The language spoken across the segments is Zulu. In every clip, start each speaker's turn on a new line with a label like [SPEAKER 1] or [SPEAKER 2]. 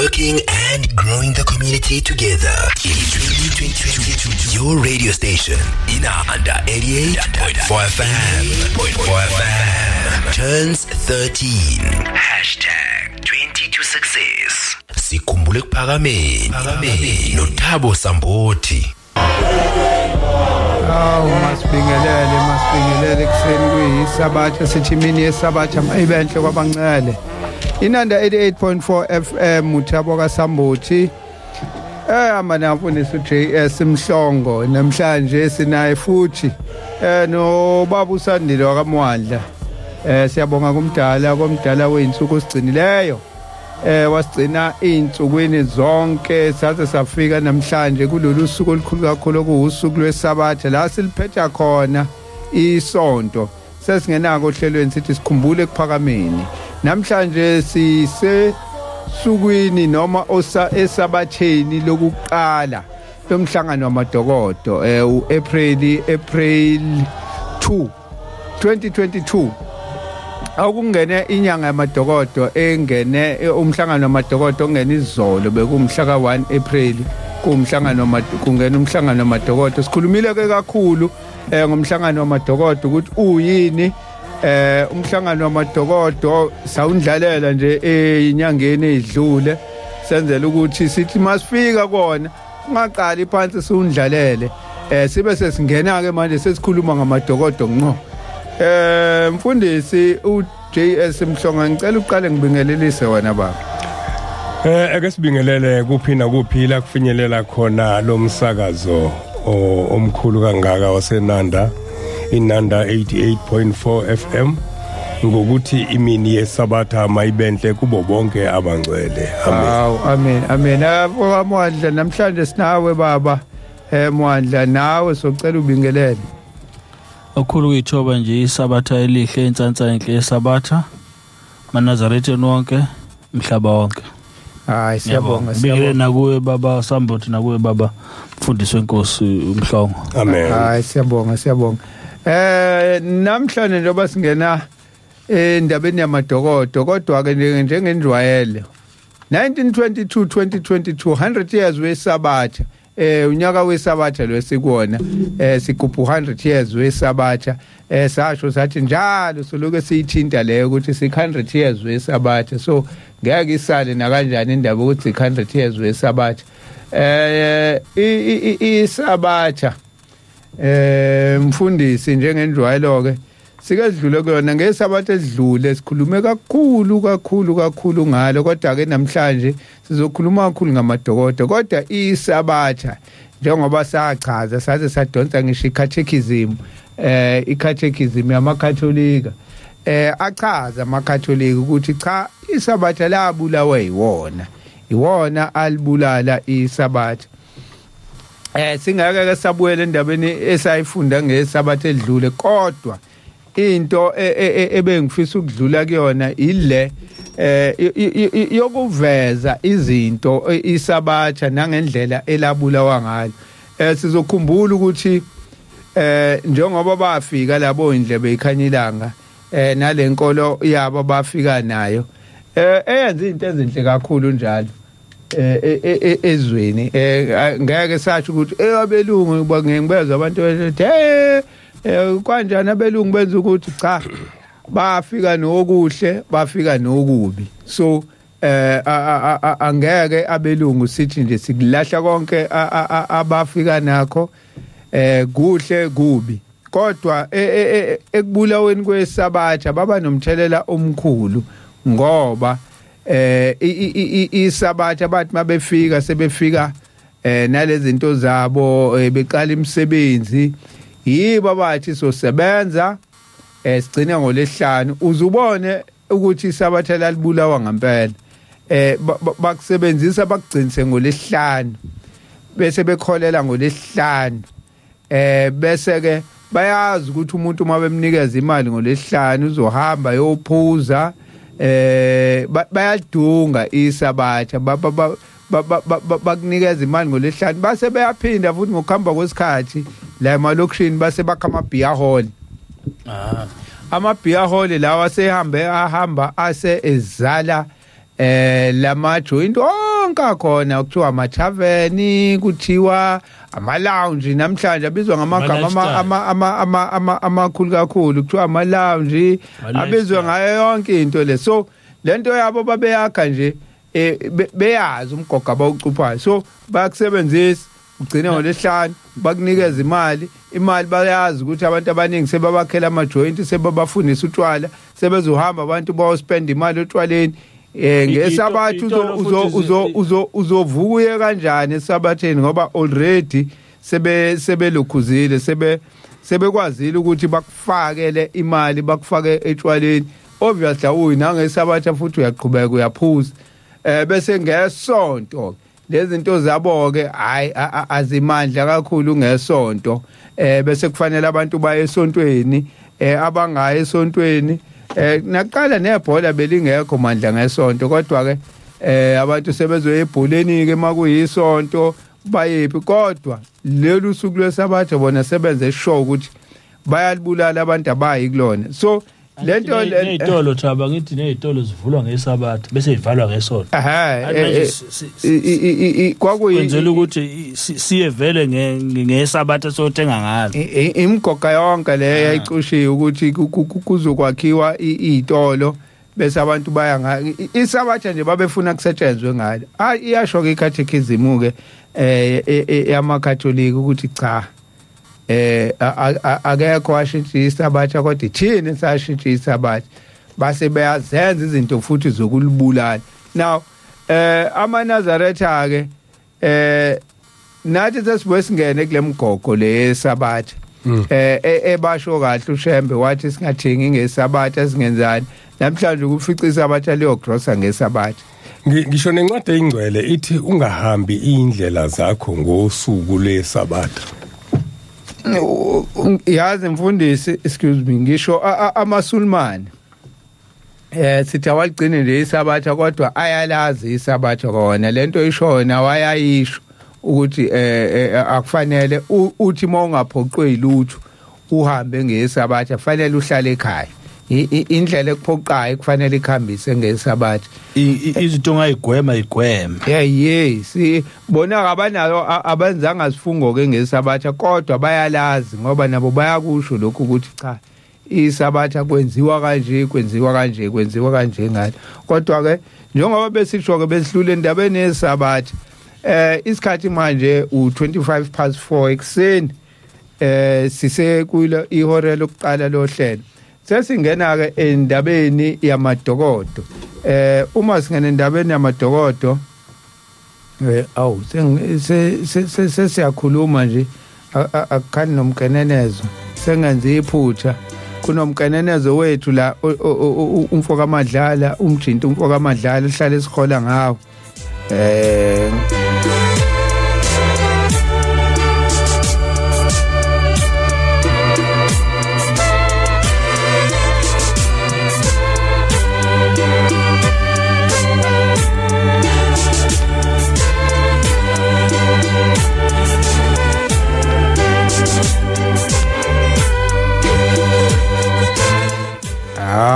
[SPEAKER 1] working and growing the community together. In 2022, your radio station in under 88.4 FM turns 13. Hashtag 20 to success. Sikhumbule kuphakameni noThabo Samboti.
[SPEAKER 2] Masibingelele kuseni kuyisabatha sithi mini yesabatha mayibenhle kwabancane. Inanda 88.4 FM uThabo kaSambothi. Amana mfundisi JS uMhlongo namhlanje sinaye futhi no baba uSandile wakaMwandla. Siyabonga komdala weinsuku sigcinileyo. Wasigcina izinsukwini zonke saze safika namhlanje kulolu suku olukhulu kakhulu kuusuku lweSabatha la siliphetha khona isonto. Sesingenako ohlelweni sithi sikhumbule ukuphakameni. Namhlanje sise sukwini noma esabatheni lokuqala lomhlangano wamadokodo uApril 2 2022 akungene inyanga yamadokodo engene umhlangano wamadokodo ongene izolo bekumhlaka 1 April kungena umhlangano wamadokodo sikhulumile ke kakhulu ngomhlangano wamadokodo ukuthi uyini umhlangano wamadokodo sawundlalela nje enyangeni ezidlule senzela ukuthi sithi masifika kona ungaqali phansi siwundlalele sibe sesingena ke manje sesikhuluma ngamadokodo ngqo. Mfundisi uJS Mhlongo ngicela uqale ngibingelelise wena baba.
[SPEAKER 3] Ake sibingelele kuphina kuphila kufinyelela khona lomsakazo omkhulu kangaka wasenanda inanda 88.4 FM ngokuthi imini yesabatha mayibenhle kubo bonke abangcwele. Amen.
[SPEAKER 2] Amen. Mwandla namhlanje sinawe baba. Mwandla nawe socela ubingelele.
[SPEAKER 4] Okhulu kuyithoba nje isabatha elihle insantsa enhle yesabatha manazarethe wonke umhlaba wonke.
[SPEAKER 2] Hayi siyabonga
[SPEAKER 4] siyabonga nakuwe baba Sambothi nakuwe baba Mfundisi wenkosi uMhlongo.
[SPEAKER 3] Amen.
[SPEAKER 2] Hayi siyabonga. Namhlanje njengoba singena endabeni yamadokodo kodwa ke njengendwayele 1922 100 years wesabatha unyaka wesabatha lwesikona sigubha 100 years wesabatha sasho sathi njalo soloke siyithinta leyo ukuthi 100 years wesabatha so ngeke isale na kanjani indaba ukuthi 100 years wesabatha isabatha mfundisi njengendwayelo ke sikedlule kuyona ngesabatha edlule sikhulume kakhulu ngalo kodwa ke namhlanje sizokhuluma kakhulu ngamadokodo kodwa isabatha njengoba sachaza saze sadonsa ngisho i-catechism yamakatholika achaza amakatholika ukuthi cha isabatha labulawa iwona alibulala isabatha. Singake ke sabuyela endabeni esayifunda ngesabatha edlule kodwa into ebengifisa ukudlula kuyona ile yokuveza izinto isabatha nangendlela elabulawa ngalo. Sizokhumbula ukuthi njengoba bafika labo indlebe ikhanyilanga nalenkolo yabo bafika nayo eyenza izinto ezinhle kakhulu njalo ezweni ngeke sathi ukuthi abelungu ngibezwe abantu bethi kanjani abelungu benza ukuthi cha bafika nokuhle bafika nokubi so angeke abelungu sithi nje sikulahla konke abafika nakho kuhle kubi kodwa ekubulaweni kwesabatha baba nomthelela omkhulu ngoba isabatha bathi mabefika sebefika nalezi zinto zabo beqala imisebenzi yibo bathi sosebenza sigcina ngolwesihlanu uzubone ukuthi isabatha lalibulawa ngempela bakusebenzisa bakugcinise ngolwesihlanu bese bekholela ngolwesihlanu bese ke bayazi ukuthi umuntu uma bemnikeza imali ngolwesihlanu uzohamba yophuza bayadunga isabatha bakunikeza imali ngolwesihlanu base beyaphinda futhi ngokuhamba kwesikhathi la emalokishini base bakha ama-beer hall. Ama-beer hall lawa ahamba ase ezala lama joint konke khona kuthiwa amathaveni kuthiwa ama-lounge namhlanje abizwa ngamagama amakhulu kakhulu kuthiwa ama-lounge abizwa ngayo yonke into le so lento yabo babeyakha nje beyazi umgogo abawucuphayo so bayakusebenzisa ugcina ngolwesihlanu bakunikeza imali bayazi ukuthi abantu abaningi sebabakhela ama-joint sebabafundisa utshwala sebezohamba abantu bayospenda imali otshwaleni ngesabatha uzovuka kanjani esabatheni ngoba already sebelokhuzile sebekwazile ukuthi bakufakele imali bakufake etshwaleni obviously uyi nangesabatha futhi uyaqhubeka uyaphuza bese ngesonto lezi zinto zabo ke hayi azimandla kakhulu ngesonto bese kufanele abantu baye esontweni abangaya esontweni naqala nebhola belingekho mandla ngesonto kodwa ke abantu sebezoya ebholeni ke makuyisonto bayephi kodwa lelu suku lwesabatha bona sebenze show ukuthi bayalibulala abantu abayi kulona so lento
[SPEAKER 4] nezitolo thaba ngithi nezitolo zivulwa ngesabatha bese ivalwa ngesonto kwakuyenzela ukuthi siye vele ngesabatha sothenga ngalo
[SPEAKER 2] imgoqa yonke le yayicushiwe ukuthi kuzokwakhiwa izitolo bese abantu baya isabatha nje babefuna kusetshenzwe ngalo iyasho ke ikatechism ke yamakatholika ukuthi cha akekho washintsha isabatha kodwa thina sashintsha isabatha base beyazenza izinto futhi zokulibulala now amanazaretha ke nathi sesibuye singene kule mgogo le sabatha ebasho kahle uShembe wathi singathengi ngesabatha singenzani namhlanje ukufica isabatha leyo grossa ngesabatha
[SPEAKER 3] ngisho nencwadi engcwele ithi ungahambi indlela zakho ngosuku lesabatha
[SPEAKER 2] yazi Mfundisi excuse me ngisho amasulmani sithi awagcine le isabatha kodwa ayalazi isabatha kona lento ishona wayayisho ukuthi akufanele uthi mawungaphoqwe ilutho uhambe ngesabatha fanele uhlale ekhaya indlela ekuphoqayo kufanele ikhambise ngesabatha
[SPEAKER 4] izinto ongayigwema
[SPEAKER 2] yes bona abanayo abenzanga sifungo ke ngesabatha kodwa bayalazi ngoba nabo bayakusho lokho ukuthi cha isabatha kwenziwa kanje ngalo kodwa ke njengoba besisho ke besihlule endabeni yesabatha isikhathi manje u25:04 ekseni sise kuyilo ihora lokuqala lohlelo sesingena ke endabeni yamadokodo uma singena endabeni yamadokodo sesiyakhuluma nje akukhani nomkenenezo sengenze iphutha kunomkenenezo wethu la umfoka amadlala umjinto umfoka amadlala uhlale sikhola ngawo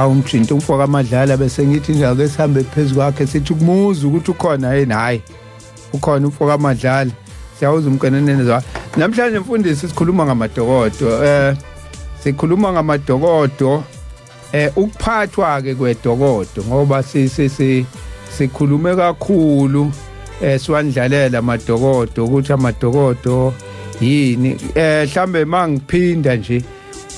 [SPEAKER 2] umjinto umfoka amadlala bese ngithi njalo esihambe phezulu kwakhe sithi kumuza ukuthi ukhona yini hayi ukhona umfoka amadlala siyawuza umkenenene namhlanje Mfundisi sikhuluma ngamadokodo sikhuluma ngamadokodo ukuphathwa ke kwedokodo ngoba sikhulume kakhulu siwandlalela amadokodo ukuthi amadokodo yini mhlambe mangiphinda nje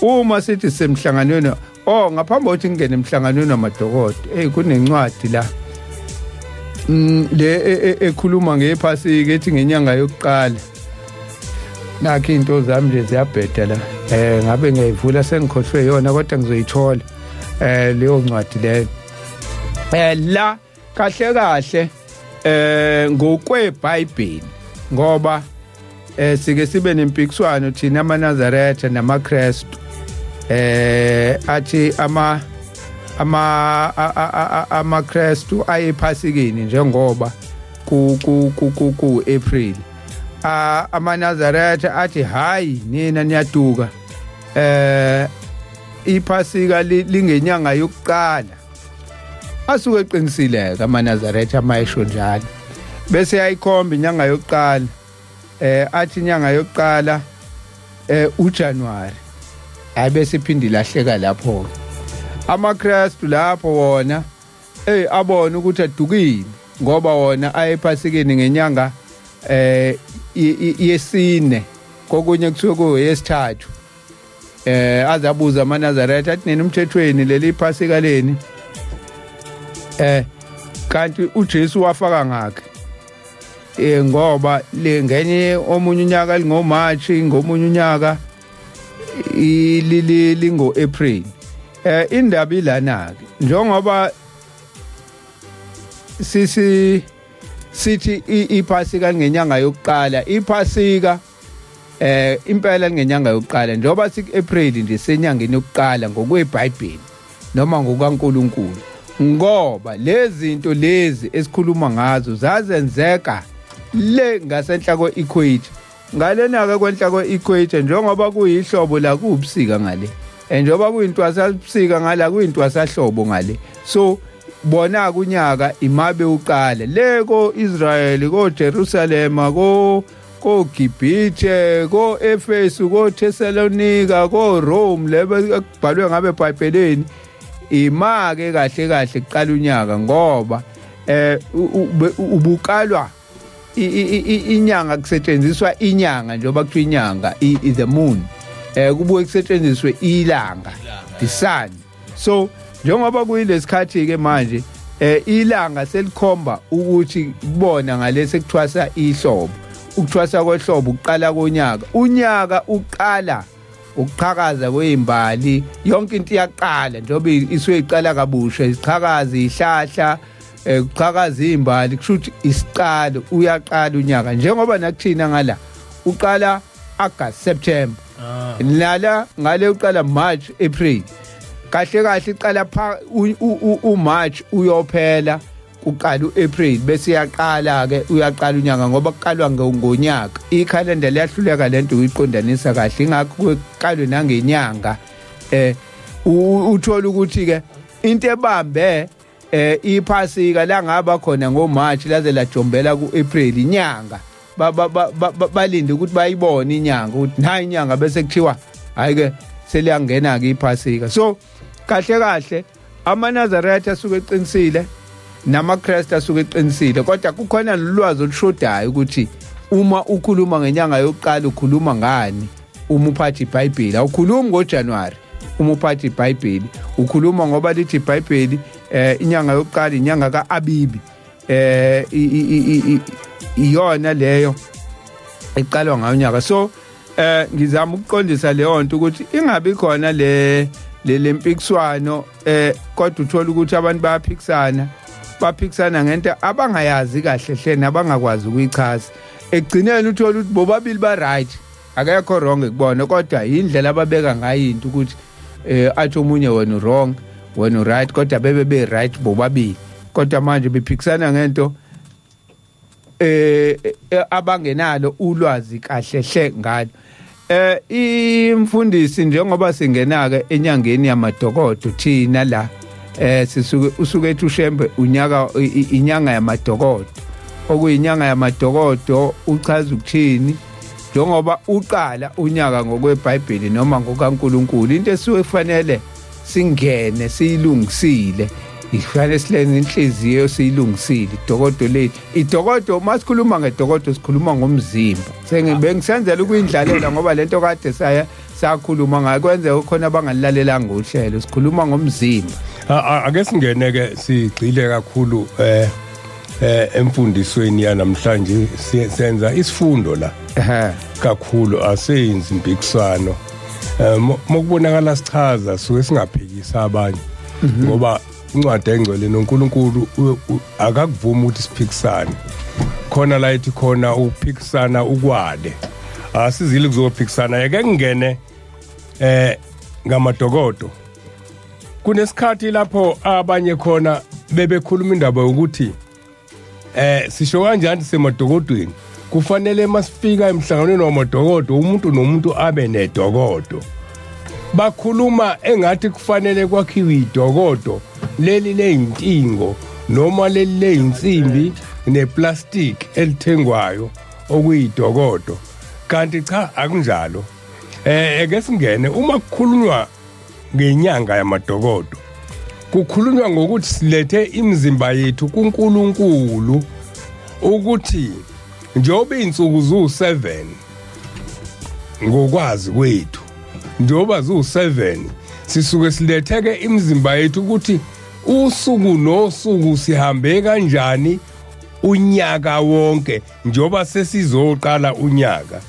[SPEAKER 2] uma sithi semhlanganweni ngaphambi kokuthi ngene emhlanganweni wamadokodo kunencwadi la le ekhuluma ngephasika ethi ngenyanga yokuqala nakho into zami nje ziyabheda la ngabe ngiyivula sengikhohlwe yona kodwa ngizoyithola leyo ncwadi leyo la kahle ngokweBhayibheli ngoba sike sibe nempikiswano thina amaNazaretha namaKristu athi amaKristu ayephasikeni njengoba ku April amaNazaretha athi hayi nina niyaduka iphasika lingenyanga yokuqala asuke eqinisileka amaNazaretha amayisho njalo bese ayikhomba inyanga yokuqala athi inyanga yokuqala uJanuary bese iphindi lahleka lapho amaKristu lapho wona abona ukuthi adukile ngoba wona ayephasikeni ngenyanga yesine kokunye kusuke kuyesithathu azabuza amaNazaretha athi nina umthethweni leli phasika leni kanti uJesu wafaka ngakhe ngoba ngenye omunye unyaka lingoMarch ngomunye unyaka lingo-April indaba ilana ke njengoba sithi iphasika ngenyanga yokuqala iphasika impela ngenyanga yokuqala njengoba siku-April nje senyangeni yokuqala ngokweBhayibheli noma ngokaNkulunkulu ngoba lezi zinto lezi esikhuluma ngazo zazenzeka le ngasenhla kwe-equator ngalena ke kwenhla kwe-equator njengoba kuyihlobo la kubusika ngale njengoba kuyintwasabusika ngala kuyintwasahlobo ngale so bona kunyaka imabe uqala le ko-Israel ko-Jerusalema ko-Gibhithe ko-Efesu ko-Thessalonika ko-Rome lebe kubhalwe ngabe eBhayibhelini imake kahle kahle kuqala unyaka ngoba ubukalwa inyanga kusetshenziswa inyanga njengoba kuthiwa inyanga the moon kubuye kusetshenziswe ilanga the sun so njengoba kuyilesikhathi ke manje ilanga selikhomba ukuthi kubona ngalese kuthwasa ihlobo ukuthwasa kwehlobo uqala konyaka unyaka uqala ukuqhakaza kwezimbali yonke into iyaqala njengoba isuke iqala kabusha isiqhakaza ihlahla ukuqhakaza izimbali kusho ukuthi isiqalo uyaqala unyaka njengoba nakuthina ngala uqala August September nala ngale uqala March April kahle kahle iqala uMarch uyophela uqala uApril bese iyaqala ke uyaqala unyaka ngoba kuqalwa ngonyaka ikhalenda liyahluleka lento uyiqondanisa kahle ingakho kuqalwe nangenyanga uthola ukuthi ke into ebambe iphasika la ngaba khona ngoMarch laze lajombela kuApril inyanga balinde ukuthi bayibone inyanga ukuthi hayi inyanga bese kuthiwa hayi ke seliyangena ke iphasika so kahle kahle amaNazaretha asuke eqinisile namaKristu asuke eqinisile kodwa kukhona lolwazi olushodayo ukuthi uma ukhuluma ngenyanga yokuqala ukhuluma ngani uma uphatha iBhayibheli awukhulumi ngoJanuary uma uphatha iBhayibheli ukhuluma ngoba lithi iBhayibheli inyanga yokuqala inyanga kaAbibi iyona leyo eqalwa ngayo unyaka so ngizama ukuqondisa leyo nto ukuthi ingabi khona lempikiswano kodwa uthola ukuthi abantu baphikisana ngento abangayazi kahle hle nabangakwazi ukuyichaza ekugcineni uthola ukuthi bobabili ba right akekho wrong ekubona kodwa indlela ababeka ngayo into ukuthi athi omunye wena wrong wena right kodwa bebe right bobabili kodwa manje bephikisana ngento abangenalo ulwazi kahle hle ngalo imfundisi njengoba singenake enyangeni yamadokodo thina la usuke ethi ushembe unyaka inyanga yamadokodo okuyinyanga yamadokodo uchaza ukuthini njengoba uqala unyaka ngokweBhayibheli noma ngokaNkulunkulu into esuke kufanele singene siyilungisile ifanele silene inhliziyo siyilungisile idokodo lethu idokodo masikhuluma ngedokodo sikhuluma ngomzimba bengisenzela ukuyindlalela ngoba lento kade sakhuluma ngayo kwenzeka khona abangalalelanga uhlelo sikhuluma ngomzimba
[SPEAKER 3] ake singene ke sigcile kakhulu emfundisweni yanamhlanje senza isifundo la kakhulu asenzi impikiswano mokubonakala sichaza suke singaphikisa abanye ngoba incwadi engcwele noNkulunkulu akakuvuma ukuthi siphikisane khona la ithi khona ukuphikisana ukwale asizile kuzophikisana yake ngene ngamadokodo kunesikhathi lapho abanye khona bebekhuluma indaba ukuthi sisho kanjani semadokodweni kufanele masifika emhlanganweni wamadokodo umuntu nomuntu abe nedokodo bakhuluma engathi kufanele kwakhiwe idokodo leli leyinkingo noma leli leyinsimbi neplastic elithengwayo okuyidokodo, kanti cha akunjalo. Eke singene uma kukhulunywa ngenyanga yamadokodo, kukhulunywa ngokuthi silethe imizimba yethu kuNkulunkulu ukuthi njengoba insuku zu7 ngokwazi kwethu, njengoba zu7 sisuke siletheke imizimba yethu ukuthi usuku nosuku sihambe kanjani unyaka wonke njengoba sesizoqala unyaka.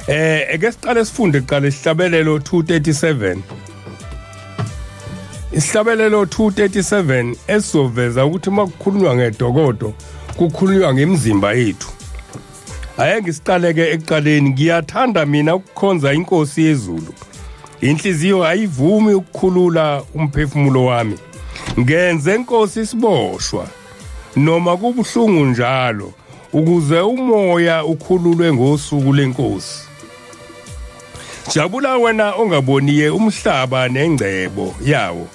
[SPEAKER 3] Eke siqale sifunde kuqala isihlabelelo 237. Isihlabelelo 237 esizoveza ukuthi makukhulunywa ngedokodo kukhulunywa ngemizimba yethu. Ayeke siqale ke ekuqaleni, ngiyathanda mina ukukhonza inkosi yezulu. Inhliziyo ayivumi ukukhulula umphefumulo wami. Ngenze inkosi isiboshwa noma kubuhlungu njalo ukuze umoya ukhululwe ngosuku lenkosi. Jabula wena ongaboniye umhlaba nengcebo yawo.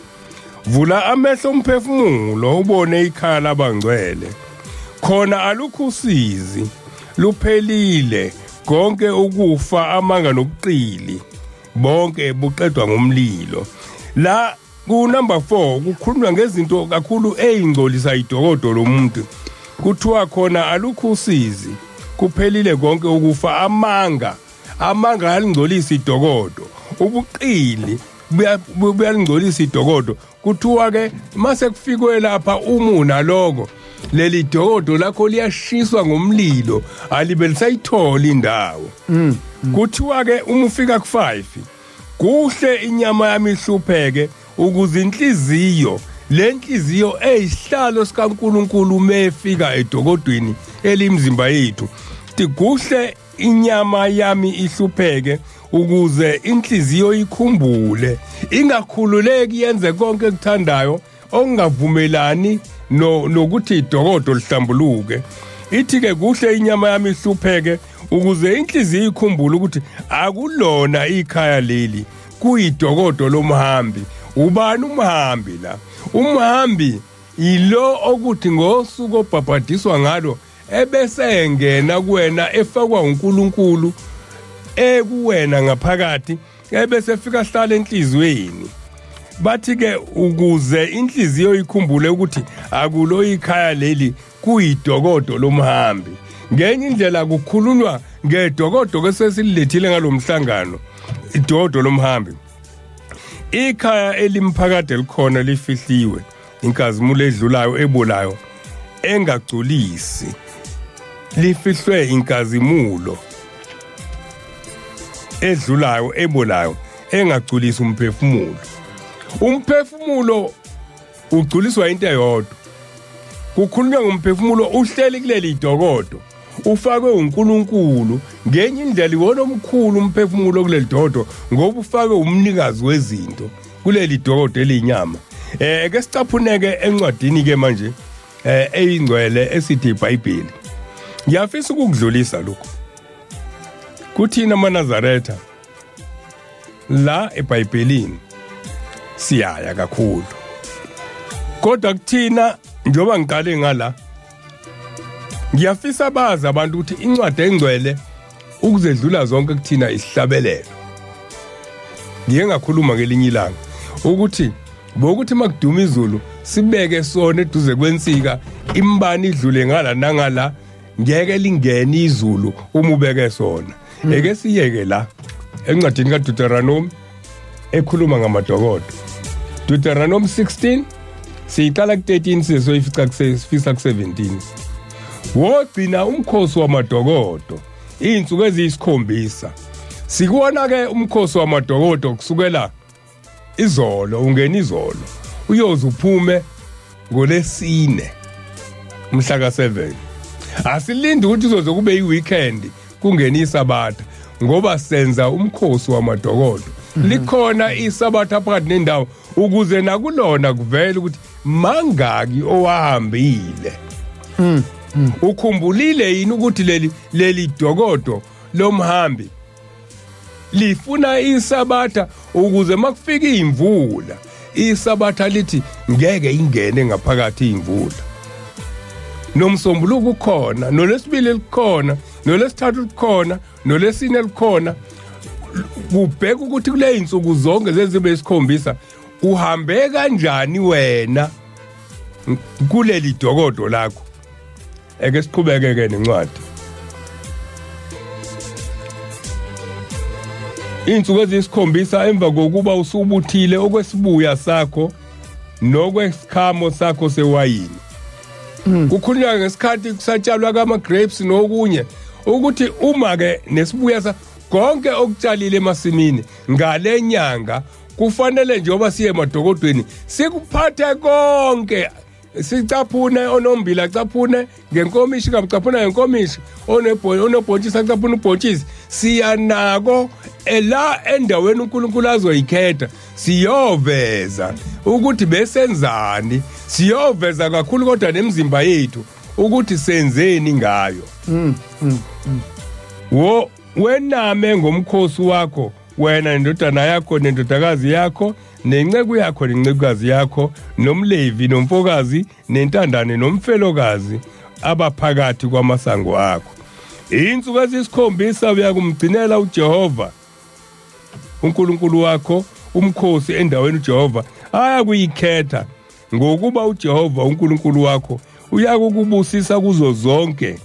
[SPEAKER 3] Vula amehlo umphefumulo ubone ikhala labangcwele. Khona alukho usizi, luphelile konke ukufa amanga nobuqili. Bonke buqedwa ngomlilo. La ku number 4 kukhulunywa ngezinto kakhulu ezingcolisa idokodo lomuntu. Kuthiwa khona alukho usizi, kuphelile konke ukufa amanga alingcolisa idokodo. Ubuqili buyalingcolisa idokodo. Kuthiwa ke mase kufikwe lapha umuna lokho, leli dokodo lakho liyashiswa ngomlilo, alibe lisayithola indawo. Kuthiwa ke uma ufika ku5, kuhle inyama yami ihlupheke ukuze inhliziyo, le nhliziyo eyihlalo sikaNkulunkulu mefika edokodweni elimzimba yethu. Kuhle inyama yami ihlupheke ukuze inhliziyo ikhumbule, ingakhululeki yenze konke ekuthandayo okungavumelani nokuthi idokodo lihlambuluke. Ithi ke kuhle inyama yami ihlupheke ukuze inhliziyo ikhumbule ukuthi akulona ikhaya leli, kuyidokodo lomhambi. Ubani umhambi la? Umhambi ilo okuthi ngosuku obhabhadiswa ngalo ebese engena kuwena efakwa uNkulunkulu ekuwena ngaphakathi, ebese efika hlala enhlizweni. Bathi ke ukuze inhliziyo ikhumbule ukuthi akulo ikhaya leli, kuyidokodo lomhambi. Ngenye indlela kukhulunywa ngedokodo kesesilethile ngalomhlangano, idokodo lomhambi. Ikhaya elimphakade likhona lifihliwe, inkazimulo edlulayo ebolayo engagculisi. Lifihlwe inkazimulo edlulayo ebolayo engagculisi umphefumulo. Umphefumulo ugculiswa into eyodwa. Kukhulunywa ngomphefumulo uhleli kuleli dokodo, ufakwe uNkulunkulu. Ngenye indlela iwona omkhulu umphefumulo kuleli dokodo ngoba ufakwe umnikazi wezinto kuleli dokodo elinyama. Ke sicaphuneke encwadini ke manje eyingcwele esithi iBhayibheli. Ngiyafisa ukudlulisa lokho. Kuthina amaNazaretha la eBhayibhelini siyaya kakhulu. Kodwa kuthina njoba ngiqale ngala, ngiyafisa bazi abantu ukuthi incwadi engcwele ukuzedlula zonke kuthina isihlabelelo. Ngiye ngakhuluma ngelinye ilanga ukuthi bokuthi makuduma izulu sibeke sona eduze kwensika, imbani idlule ngala nangala, ngeke lingene izulu uma ubeke sona. Eke siyeke la encwadini kaDuteronomi ekhuluma ngamadokodo. Deuteronomy 16 siyiqala ku13 sizoyifica kusefisa ku17. Wogcina umkhosi wamadokodo insuku eziyisikhombisa. Sikubona ke umkhosi wamadokodo kusukela izolo, ungena izolo uyoze uphume ngolwesine mhlaka 7. Asilindi ukuthi uzoze kube iweekend kungena iSabatha ngoba senza umkhosi wamadokodo. Likhona iSabatha phakathi nendawo ukuze nakulona kuvela ukuthi mangaki owahambile. Ukhumbulile yini ukuthi leli dokodo lomhambi lifuna iSabatha ukuze makufika imvula, iSabatha lithi ngeke ingene ngaphakathi imvula. nomsombuluko ukhona, nolwesibili likhona, nolwesithathu likhona, nolwesine likhona. Kubheka ukuthi kule insuku zonke lezibe isikhombisa uhambe kanjani wena kuleli dokodo lakho. Eke siqhubeke nencwadi. Insuku ezisikhombisa emva kokuba usubuthile okwesibuya sakho nokwesikhamo sakho sewayini. Kukhulunywa ngesikhathi kusatshalwa kama grapes nokunye ukuthi uma ke nesibuya konke okutshalile emasimini ngale nyanga kufanele njengoba siye emadokodweni sikuphathe konke, sicaphune onombila acaphune ngenkomishi kacaphuna ngenkomishi, onobhontshisi acaphuna ubhontshisi. Siyanako la endaweni uNkulunkulu azoyikhetha siyoveza ukuthi besenzani, siyoveza kakhulu kodwa nemizimba yethu ukuthi senzeni ngayo. Wename ngomkhosi wakho wena indodana yakho nendodakazi yakho nenceku yakho nencekukazi yakho nomlevi nomfokazi nentandane nomfelokazi abaphakathi kwamasango akho. Insuku ezisikhombisa uyakumgcinela uJehova uNkulunkulu wakho umkhosi endaweni uJehova ayakuyikhetha, ngokuba uJehova uNkulunkulu wakho uyakukubusisa kuzo zonke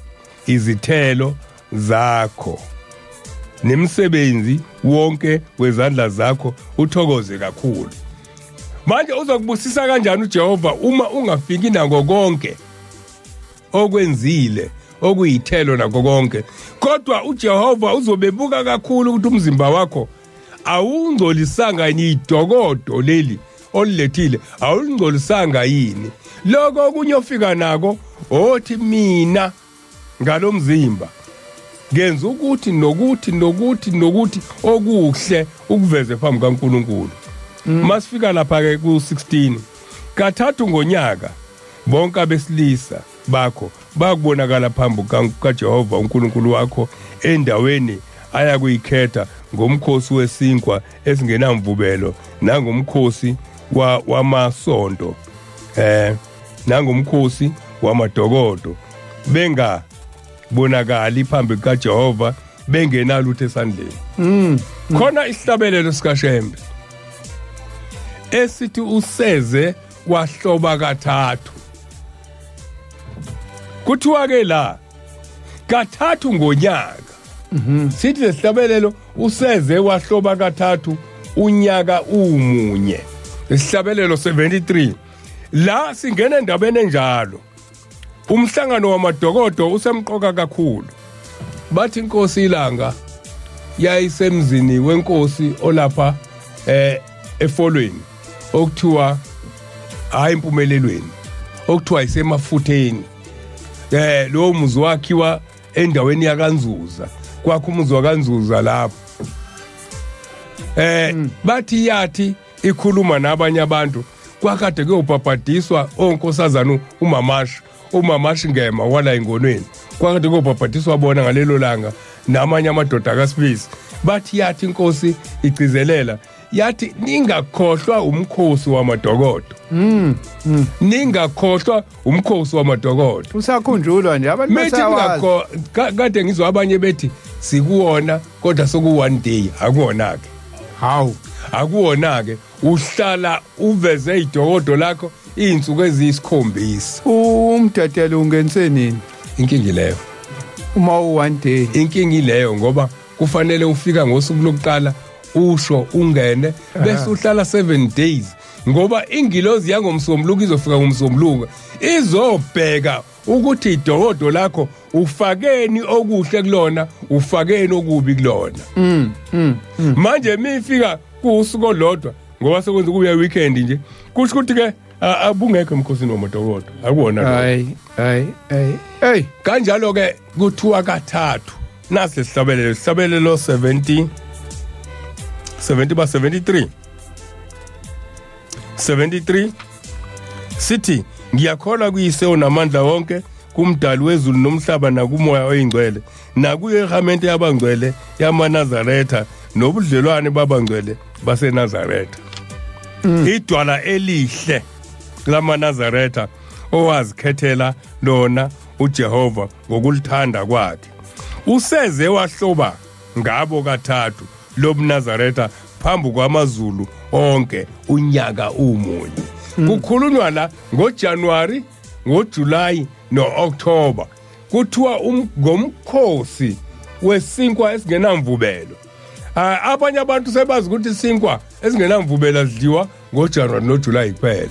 [SPEAKER 3] izithelo zakho nemsebenzi wonke wezandla zakho uthokoze kakhulu. Manje uzokubusisa kanjani uJehova uma ungafiki nako konke okwenzile okuyithelo nako konke? Kodwa uJehova uzobebuka kakhulu ukuthi umzimba wakho awungcolisanga idokodo leli olilethile, awungcolisanga yini. Lokho kunyofika nako othi mina ngalomzimba ngenza ukuthi nokuthi okuhle ukuveze phambi kaNkulunkulu. Masifika lapha ke ku16 kathathu ngonyaka bonke abesilisa bakho bakubonakala phambi kaJehova uNkulunkulu wakho endaweni ayakuyikhetha ngomkhosi wesinkwa esingenamvubelo nangomkhosi wamasonto nangomkhosi wamadokodo, bengabonakali phambi kaJehova bengenalutho esandleni. Khona isihlabelelo sikaShembe esithi useze wahloba kathathu. Kuthiwa ke la kathathu ngonyaka. Sithi lesihlabelelo useze wahloba kathathu unyaka umunye. Isihlabelelo 73. La singena endabeni enjalo. Umhlangano wamadokodo usemqoka kakhulu. Bathi inkosi ilanga yayisemzini wenkosi olapha efolweni okuthiwa hayi impumelelweni, okuthiwa isemafutheni. Lo muzi wakhiwa endaweni yakanzuza, kwakho umuzi wakanzuza lapho. Bathi yathi ikhuluma nabanye abantu kwakade kuyobhabhadiswa onkosazana umamashi ngema wala ingonweni, kwakade kuyobhabhadiswa bona ngalelo langa namanye amadoda akaSibisi. Bathi yathi inkosi igcizelela yathi ningakhohlwa umkhosi wamadokodo. Ningakhohlwa umkhosi wamadokodo.
[SPEAKER 2] Usakhunjulwa nje abantu basawazi.
[SPEAKER 3] Kade ngizwa abanye bethi sikuwona kodwa soku one day akuwona ke.
[SPEAKER 2] Hawu,
[SPEAKER 3] akuwona ke, uhlala uveze idokodo lakho insuku ezisikhombisa.
[SPEAKER 2] Umdadelo ungenise nini?
[SPEAKER 3] Inkingi leyo.
[SPEAKER 2] Uma one day.
[SPEAKER 3] Inkingi leyo ngoba kufanele ufika ngosuku lokuqala usho ungene bese uhlala 7 days ngoba ingilozi yangomsombuluko izofika ngomsombuluko izobheka ukuthi idokodo lakho ufakeni okuhle kulona ufakeni okubi kulona. Manje mifika kusuku olodwa ngoba sekwenza kube weekend nje kusho ukuthi ke abungekho emkhosini wamadokodo akuwona lo. Hey kanjalo ke kuthiwa kathathu nasi lesihlabelelo 70 ba 73 sithi ngiyakholwa kuyise onamandla wonke kumdali wezulu nomhlaba nakumoya oyingcwele nakuyo ihamento yabangcwele yamaNazaretha nobudlelwane babangcwele baseNazaretha. Idwala elihle lamaNazaretha owazikhethela lona uJehova ngokulithanda kwakhe. Useze wahloba ngabo kathathu lomNazaretha phambi kwamazulu onke unyaka umunye. Kukhulunywa la ngoJanuary, ngoJuly noOctober. Kuthiwa ngomkhosi wesinkwa esingenamvubelo. Abanye abantu sebazi ukuthi isinkwa esingenamvubelo sidliwa ngoJanuary noJuly kuphela.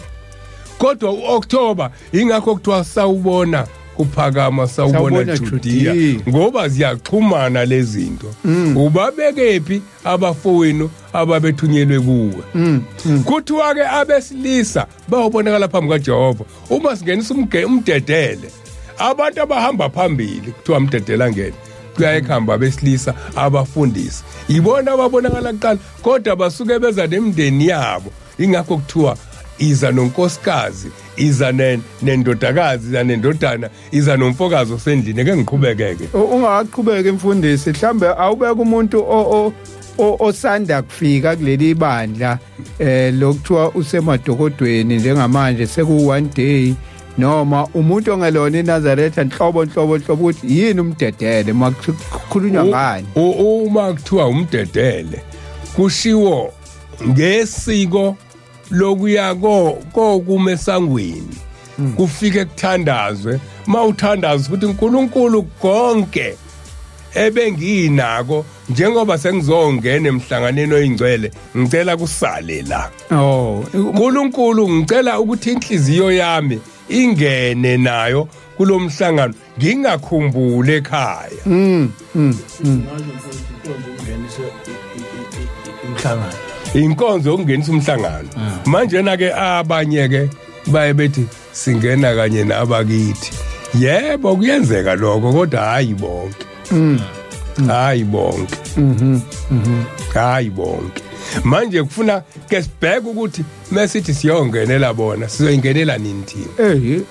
[SPEAKER 3] Kodwa uOctober ingakho kuthiwa sawubona kuphakama sawubona Judiya ngoba ziyaxhumana lezi zinto. Ubabekephi abafowenu ababethunyelwe kuwe. Kuthiwa ke abesilisa bawubonakala phambi kaJehova uma singenisa umdedele. Abantu abahamba phambili kuthiwa umdedela ngene kuyayikhamba besilisa abafundisi. Ibona ababonakala kuqala kodwa basuke beza nemndeni yabo. Ingakho kuthiwa iza nonkosikazi, iza nendodakazi, iza nendodana, iza nomfokazi osendlini. Ake ngiqhubekeke.
[SPEAKER 2] Ungaqhubeka Mfundisi, mhlambe awubeka umuntu osanda kufika kuleli bandla lokuthiwa usemadokodweni njengamanje seku1 day, noma umuntu ongelona iNazaretha nhlobo ukuthi yini umdedele makukhulunywa ngani.
[SPEAKER 3] Uma kuthiwa umdedele kushiwo ngesiko lokuya kumesangweni kufike kuthandazwe. Mawuthandaza ukuthi uNkulunkulu konke ebenginako njengoba sengizongena emhlanganweni oyingcwele ngicela kusale la. uNkulunkulu ngicela ukuthi inhliziyo yami ingene nayo kulomhlangano ngingakhumbule ekhaya. Inkonzo yokungenisa umhlangano. Manje na ke abanye ke baye bethi singena kanye nabakithi. Yebo kuyenzeka lokho kodwa hayi bonke. Hayi bonke. Hayi bonke. Manje kufuna ke sibheke ukuthi mesithi siyongenela bona sizoyingenela nini thina.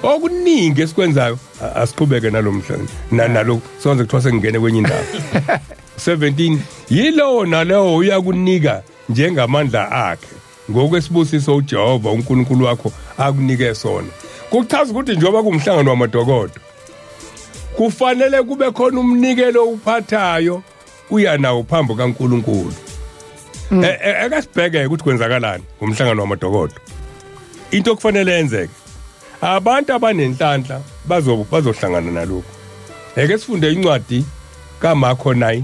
[SPEAKER 3] Okuningi esikwenzayo asiqhubeke nalomhlangano nalokho sonke kuthiwa sengene kwenye indawo. 17 yilowo nalowo uyakunika njengamandla akhe ngokwesibusiso uJehova uNkulunkulu wakho akunike sona. Kuchaza ukuthi njengoba kumhlangano wamadokodo kufanele kube khona umnikelo uphathayo uya nawo phambi kaNkulunkulu. Akasibheke ukuthi kwenzakalani ngomhlangano wamadokodo. Into okufanele yenzeke abantu abanenhlanhla bazohlangana nalokho. Eke sifunde incwadi kaMarko 9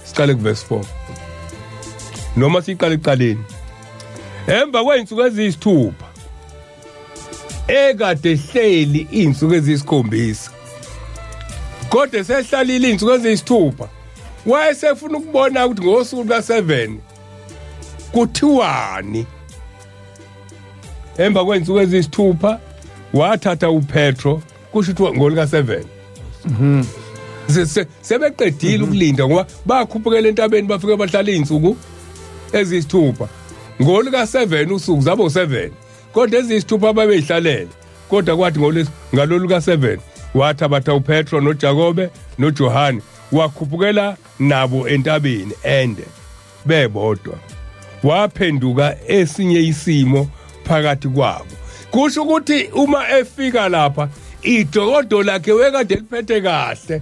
[SPEAKER 3] siqale kuverse 4 noma siqale ecaleni. Emva kweinsuku eziyisithupha ekade hleli insuku eziyisikhombisa kodwa sehlalile insuku eziyisithupha wayesefuna ukubona ukuthi ngosuku ka7 kuthiwani. Emva kweinsuku eziyisithupha wathatha uPetro kusho ukuthi ngolika7 sebeqedile ukulinda ngoba bakhuphukela entabeni bafike bahlala izinsuku eziyisithupha. Ngolika7 usuku zabo 7 kodwa eziyisithupha babeyihlalele. Kodwa kwathi ngalolu ka7 wathatha uPetro noJakobe noJohane wakhuphukela nabo entabeni ende bebodwa. Waphenduka esinye isimo phakathi kwabo. Kusho ukuthi uma efika lapha idokodo lakhe wekade liphethe kahle.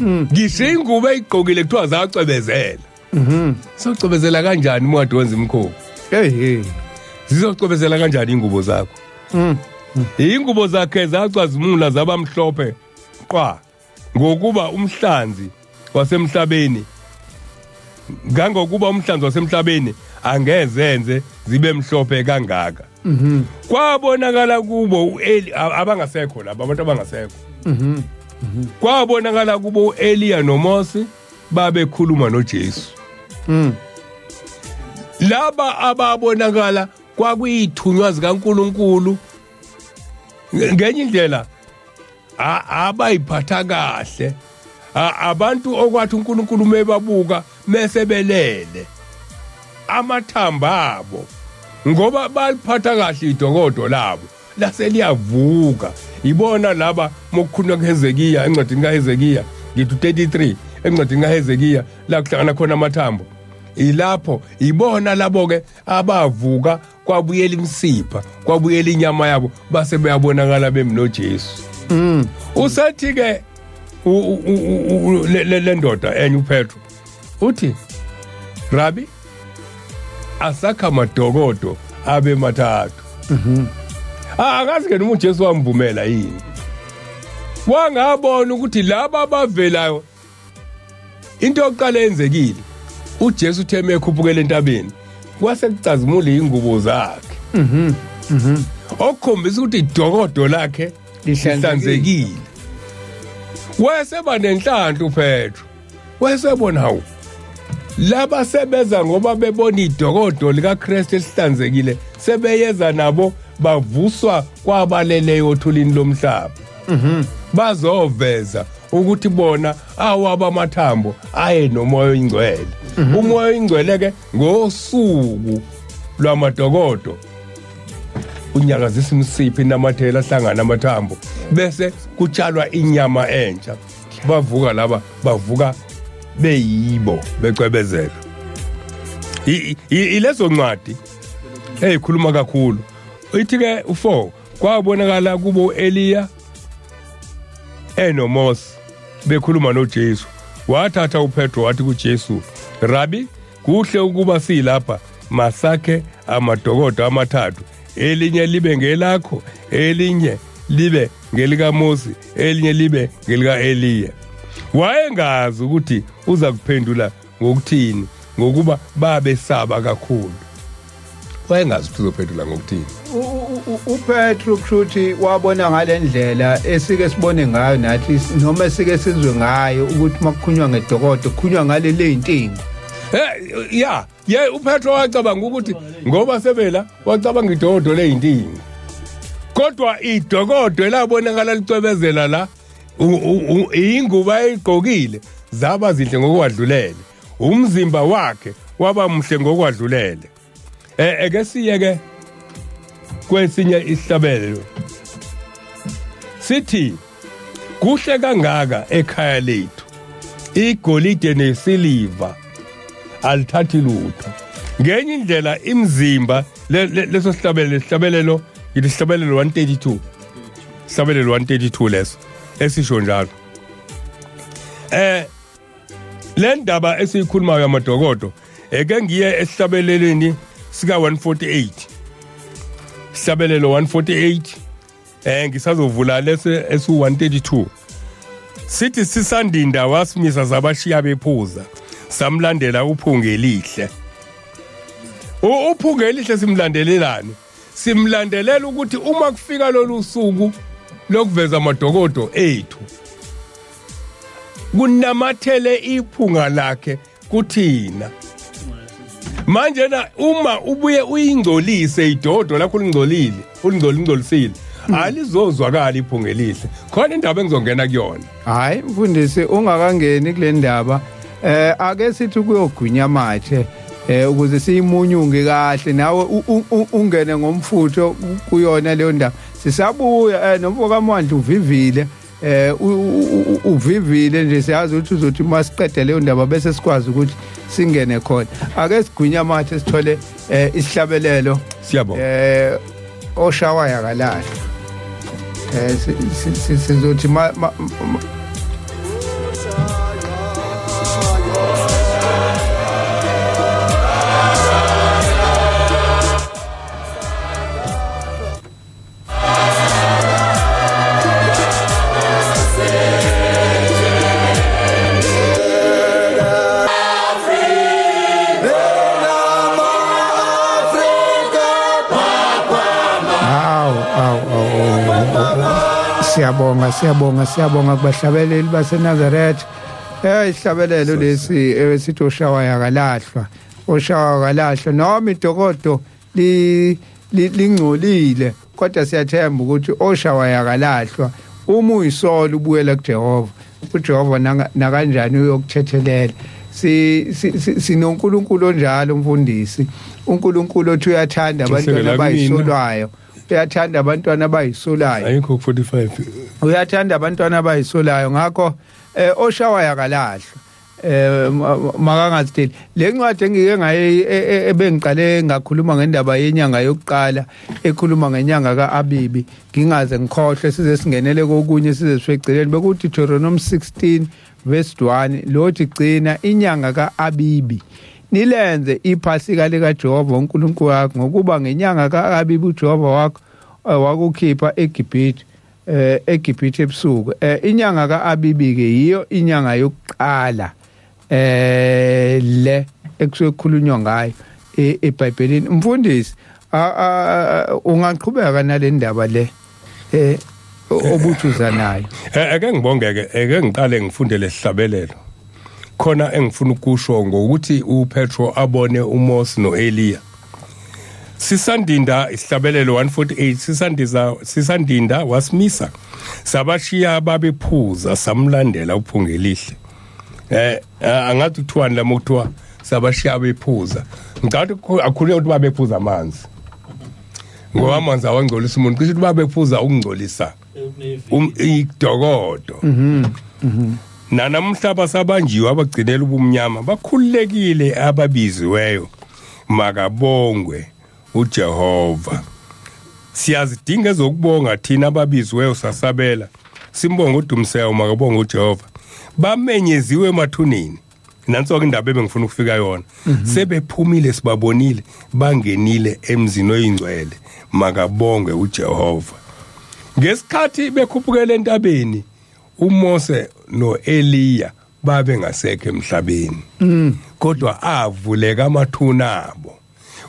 [SPEAKER 3] Ngisho ingubo eyigqokile kuthiwa zacwebezela. Socwebezela kanjani umuntu wenza imkhosi? Zizocwebezela kanjani ingubo zakho? Ingubo zakhe zacwazimula zabamhlophe qwa ngokuba umhlanzi wasemhlabeni ngangokuba umhlanzi wasemhlabeni angezenze zibe mhlophe kangaka. Kwabonakala kubo uEli abangasekho laba abantu abangasekho. Kwabonakala kubo uEliya noMose babekhuluma noJesu. Laba ababonakala kwakuyithunywa zikaNkulunkulu ngenye indlela abayiphatha kahle. Abantu okwathi uNkulunkulu mebabuka mesebelele amathamba abo ngoba baliphatha kahle idokodo labo laseliyavuka. Ibona laba mokukhulunywa kuHezekiya encwadini kaHezekiya ngithi 33 encwadini kaHezekiya la kuhlangana khona amathambo. Ilapho ibona labo ke abavuka kwabuyela imsipha kwabuyela inyama yabo base beyabonakala bemnoJesu usathi ke le ndoda enye uPetro uthi Rabbi asakha amadokodo abe mathathu angazi ke noma uJesu wamvumela yini wangabona ukuthi laba abavelayo into yokuqala enzekile uJesu utheme ekhuphukela entabeni kwase kucazimula ingubo zakhe okukhombisa ukuthi idokodo lakhe lihlanzekile weseba nenhlanhla uPetro wesebona hawu laba sebeza ngoba bebona idokodo likaKristu elihlanzekile sebeyeza nabo bavuswa kwabaleleyo othulini lomhlaba bazoveza ukuthi bona awaba amathambo aye nomoya oyingcwele umoya oyingcwele ke ngosuku lwamadokodo unyakazisa imsiphi namathela ahlangana amathambo bese kutshalwa inyama entsha bavuka laba bavuka beyibo becwebezela ilezo ncwadi ezikhuluma kakhulu ithi ke u4 kwabonakala kubo Eliya enomose bekhuluma noJesu wathatha uPetro wathi kuJesu Rabbi kuhle ukuba silapha masakhe amadokodo amathathu elinye libe ngelakho elinye libe ngelika Mose elinye libe ngelika Eliya wayengazi ukuthi uza kuphendula ngokuthini ngokuba babesaba kakhulu wayengazi ukuthi uzophendula ngokuthini
[SPEAKER 2] uPetro kushuthi wabona ngalendlela esike sibone ngayo nathi noma esike sizwe ngayo ukuthi makukhunywa ngedokodo kukhulunywa ngaleli izinkinga
[SPEAKER 3] uPetro wacabanga ukuthi ngoba sebela wacabanga idokodo lezinkinga kodwa idokodo elabonakala licwebezela la inguba ayigqokile zaba zinhle ngokwadlulele umzimba wakhe waba muhle ngokwadlulele eke siye ke kwesinye isihlabelelo sithi kuhle kangaka ekhaya lethu igolide nesiliva alithathi lutho ngenye indlela imzimba leso sihlabelelo isihlabelelo 132 sihlabelelo 132 leso esisho njalo le ndaba esiyikhulumayo yamadokodo eke ngiye esihlabeleleni sika 148 sihlabelelo 148 ngisazovula lese esu 132 sithi sisandinda wasimisa zabashiya bephuza samlandela uphungelihle uphungelihle simlandelelani simlandelela ukuthi uma kufika lolu suku lokuveza amadokodo ethu kunamathele iphunga lakhe kuthina manje na uma ubuye uyingcolise idodo lakho ulingcolisile alizozwakala iphunga elihle khona indaba engizongena kuyona
[SPEAKER 2] hayi Mfundisi ungakangeni kule ndaba ake sithi kuyogwinya mathe ukuze siyimunyunge kahle nawe ungene ngomfutho kuyona leyo ndaba sisabuya nomfo kaMandla uvivile uvivile nje siyazi ukuthi uzothi masiqede leyo ndaba bese sikwazi ukuthi singene khona ake sigwinya mathe sithole isihlabelelo
[SPEAKER 3] siyabonga
[SPEAKER 2] oshawa yakalahla sizothi siyabonga kubahlabeleli baseNazaretha isihlabelelo lesi esithi oshawa yakalahlwa noma idokodo lingcolile kodwa siyathemba ukuthi oshawa yakalahlwa uma uyisolo ubuyela kuJehova uJehova nakanjani uyokuthethelela sinoNkulunkulu onjalo Mfundisi uNkulunkulu othi uyathanda abantwana abayisolayo uyathanda abantwana abayisolayo
[SPEAKER 3] ayikho 45
[SPEAKER 2] uyathanda abantwana abayisolayo ngakho oshawa yakalahlwa makangaziteli le ncwadi engike ngaye ebengiqale ngakhuluma ngendaba yenyanga yokuqala ekhuluma ngenyanga kaAbibi ngingaze ngikhohle size singenele kokunye size sifeceleni bekuthi Deuteronomy 16 verse 1 lothi gcina inyanga kaAbibi nilenze iphasika lika Jehova uNkulunkulu wakho ngokuba ngenyanga kaAbibi uJehova wakho wakukhipha eGibhithe ebusuku inyanga kaAbibi ke yiyo inyanga yokuqala le ekukhulunywa ngayo eBhayibhelini Mfundisi ungaqhubeka nale ndaba le obuthuza nayo
[SPEAKER 3] ake ngibongeke ake ngiqale ngifunde lesihlabelelo khona engifuna ukusho ngokuthi uPetro abone uMose noEliya sisandinda isihlabelelo 148 sisandinda wasimisa sabashiya babephuza samlandela uphungelihle angathi kuthiwani lama kuthiwa sabashiya bephuza ngicathi akhulunywa ukuthi babephuza amanzi ngoba amanzi awangcolisa umuntu kusho ukuthi babephuza ukungcolisa idokodo nanamhlaba sabanjiwe abagcinela ubumnyama bakhululekile ababiziweyo makabongwe uJehova siyazidinga ezokubonga thina ababiziweyo sasabela simbonga uDumseyo makabonga uJehova bamenyeziwe emathuneni nanso ke indaba ebengifuna ukufika yona sebephumile sibabonile bangenile emzini oyingcwele makabongwe uJehova ngesikhathi bekhuphukele entabeni uMose noEliya babe ngasekho emhlabeni kodwa avuleka amathuna abo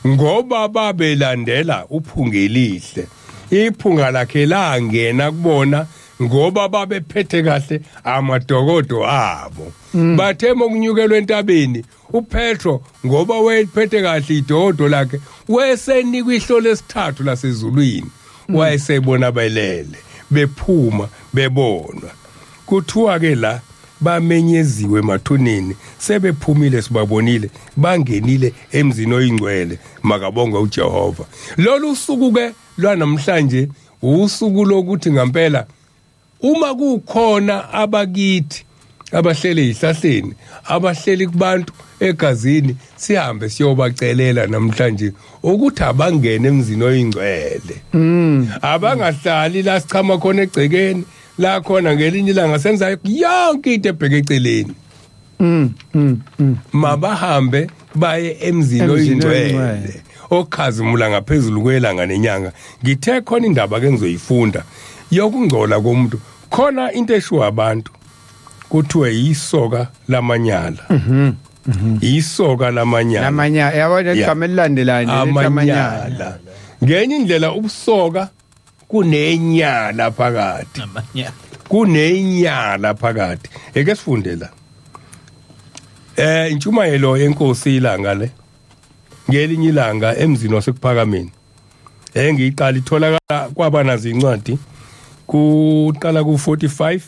[SPEAKER 3] ngoba babelandela uphungelihle iphunga lakhe langena kubona ngoba babephethe kahle amadokodo abo bathema ukunyukelwa entabeni uPetro ngoba wayephethe kahle idokodo lakhe wesenikwa ihlolo lesithathu lasezulwini wayesebona belele bephuma bebonwa kuthiwa ke la bamenyeziwe emathuneni sebephumile sibabonile bangenile emzini oyingcwele makabongwe uJehova lolu suku ke lwanamhlanje usuku lokuthi ngempela uma kukhona abakithi abahlele ihlahleni abahleli kubantu egazini sihambe siyobacelela namhlanje ukuthi abangene emzini oyingcwele abangahlali la sichama khona egcekeni la khona ngelinye ilanga senza yonke into ebheke eceleni mabahambe baye emzini oyingcwele okhazimula ngaphezulu kwelanga nenyanga ngithe khona indaba ke ngizoyifunda yokungcola komuntu khona into eshuwa abantu kuthiwe isoka lamanyala isoka lamanyala
[SPEAKER 2] yabona igama elilandelayo
[SPEAKER 3] amanyala ngenye indlela ubusoka kunenyala phakathi kunenyala phakathi eke sifundela intshumayelo yenkosi ilanga le ngelinye ilanga emzini wasekuphakameni ngiyiqala itholakala kwabanazi incwadi kuqala ku45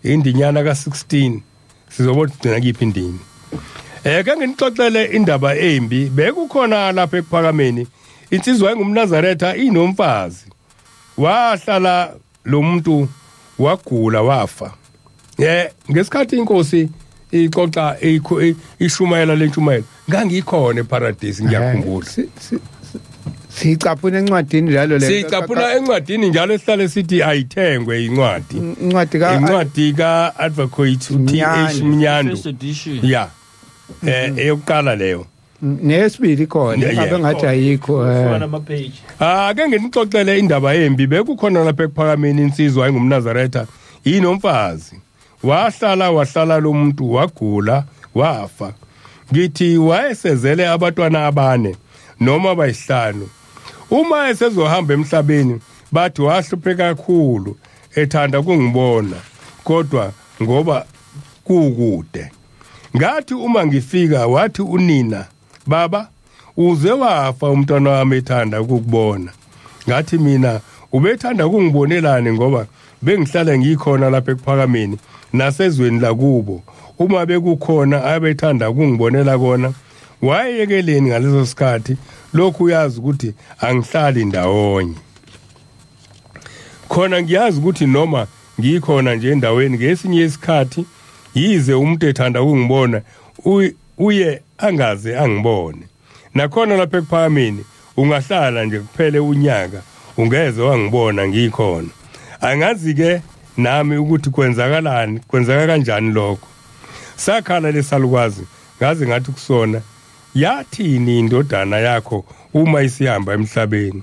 [SPEAKER 3] indinyana ka16 sizobona gcina kiphi indini ke nginixoxele indaba embi bekukhona lapha ekuphakameni insizwa engumNazaretha inomfazi wahlala lo muntu wagula wafa ngesikhathi inkosi ixoxa ishumayela lentshumayelo ngangikhona eparadise ngiyakhumbula
[SPEAKER 2] sicaphuna encwadini njalo le
[SPEAKER 3] sicaphuna encwadini njalo esihlale sithi ayithengwe incwadi incwadi ka advocate uTH Mnyando eyokuqala leyo
[SPEAKER 2] nesibili khona ngabe ngathi ayikho
[SPEAKER 4] fana ama page
[SPEAKER 3] ake nginixoxele indaba embi bekukhona lapha ekuphakameni insizwa engumNazaretha inomfazi wahlala lo muntu wagula wafa ngithi wayesezele abatwana abane noma bayisihlanu uma esezohamba emhlabeni bathi wahlupheka kakhulu ethanda kungibona kodwa ngoba kukude ngathi uma ngifika wathi unina baba uze wafa umntwana wami ethanda ukukubona ngathi mina ubethanda ukungibonelani ngoba bengihlala ngikhona lapha ekuphakameni nasezweni lakubo uma bekukhona abethanda ukungibonela kona wayeyekeleni ngaleso sikhathi lokhu uyazi ukuthi angihlali ndawonye khona ngiyazi ukuthi noma ngikhona nje endaweni ngesinye isikhathi yize umuntu ethanda ukungibona uye angaze angibone. Nakhona lapha ekuphakameni ungahlala nje kuphele unyaka ungeze wangibona ngikhona. Angazi ke nami ukuthi kwenzeka kanjani lokho. Sakhala lesalukwazi ngaze ngathi kusona, yathini indodana yakho uma isihamba emhlabeni?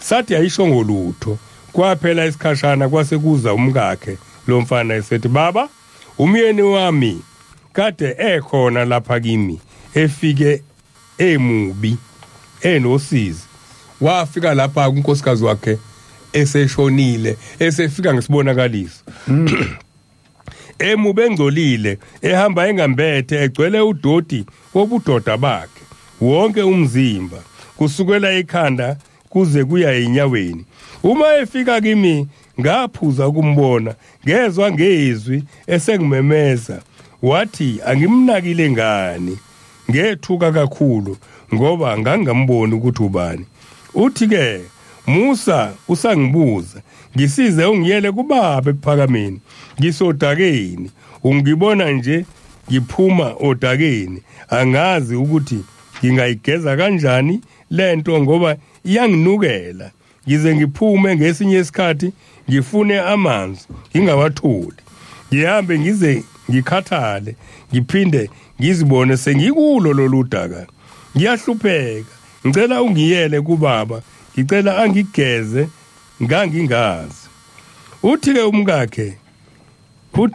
[SPEAKER 3] Sathi ayisho ngolutho. Kwaphela isikhashana kwase kuza umkakhe lomfana esethi, baba, umyeni wami kade ekhona lapha kimi, efike emubi, enosizi. Wafika lapha unkosikazi wakhe eseshonile, esefika ngesibonakaliso. Emubi engcolile, ehamba engambethe, egcwele udoti wobudoda bakhe, wonke umzimba, kusukela ekhanda kuze kuya enyaweni. Uma efika kimi ngaphuza ukumbona, ngezwa ngezwi esengimemeza, wathi angimnakile ngani. Ngethuka kakhulu ngoba ngangamboni ukuthi ubani. Uthi ke, Musa usangibuza, ngisize ungiyele kubaba ekuphakameni, ngisodakeni, ungibona nje ngiphuma odakeni, angazi ukuthi ngingayigeza kanjani lento ngoba iyanginukela, ngize ngiphume ngesinye isikhathi ngifune amanzi ngingawatholi, ngihambe ngize ngikhathale, ngiphinde ngizibone sengikulo loludaka. Ngiyahlupheka, ngicela ungiyele kubaba, ngicela angigeze ngangingazi. Uthi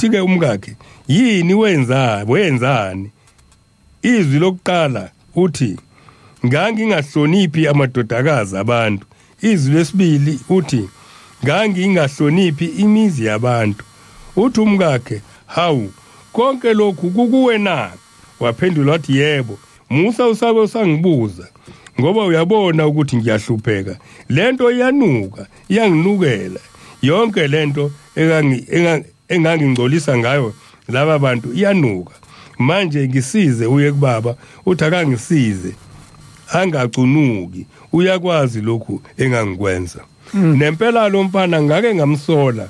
[SPEAKER 3] ke umkakhe, yini wenzani? Izwi lokuqala uthi, ngangingahloniphi amadodakazi abantu. Izwi lesibili uthi, ngangingahloniphi imizi yabantu. Uthi umkakhe, hawu, konke lokhu kukuwe na? Waphendula wathi, yebo, Musa usabe usangibuza, ngoba uyabona ukuthi ngiyahlupheka. Lento iyanuka, iyanginukela. Yonke lento engangingcolisa ngayo laba bantu iyanuka. Manje ngisize uye kubaba, uthi akangisize, angacunuki, uyakwazi lokhu engangikwenza. Nempela lo mfana ngake ngamsola,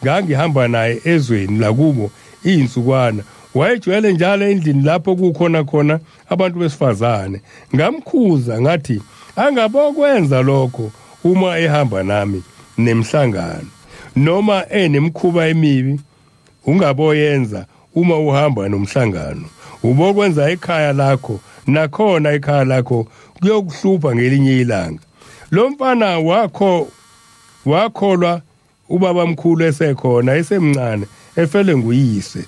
[SPEAKER 3] ngangihamba naye ezweni lakubo insukwana. Wayejwayele njalo endlini lapho kukhona abantu besifazane. Ngamkhuza ngathi angabokwenza lokho uma ehamba nami nemhlangano, noma enemkhuba emibi ungaboyenza uma uhamba nomhlangano. Ubokwenza ekhaya lakho, nakhona ekhaya lakho kuyokuhlupha ngelinye ilanga. Lo mfana wakholwa ubaba mkhulu esekhona, esemncane, efele nguyise.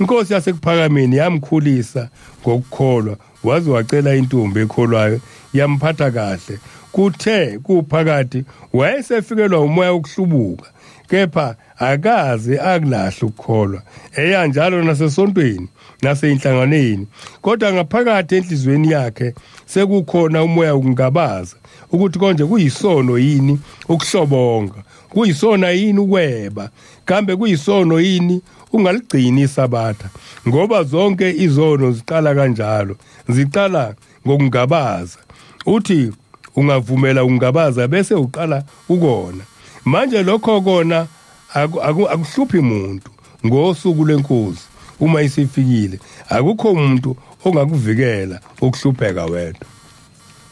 [SPEAKER 3] Inkosi yasekuphakameni yamkhulisa ngokukholwa, waze wacela intombi ekholwayo, yamphatha kahle. Kuthe kuphakathi wayesefikelwa umoya wokuhlubuka, kepha akaze akulahle ukukholwa. Eya njalo nasesontweni naseinhlanganweni, kodwa ngaphakathi enhlizweni yakhe sekukhona umoya wokungabaza, ukuthi konje kuyisono yini ukuhlobonga, kuyisona yini ukweba, kambe kuyisono yini ungaligcini isabatha. Ngoba zonke izono ziqala kanjalo, ziqala ngokungabaza. Uthi ungavumela ukungabaza bese uqala ukona. Manje lokho kona akuhluphi umuntu. Ngosuku lenkosi uma isifikile, akukho umuntu ongakuvikela ukuhlupheka wedwa.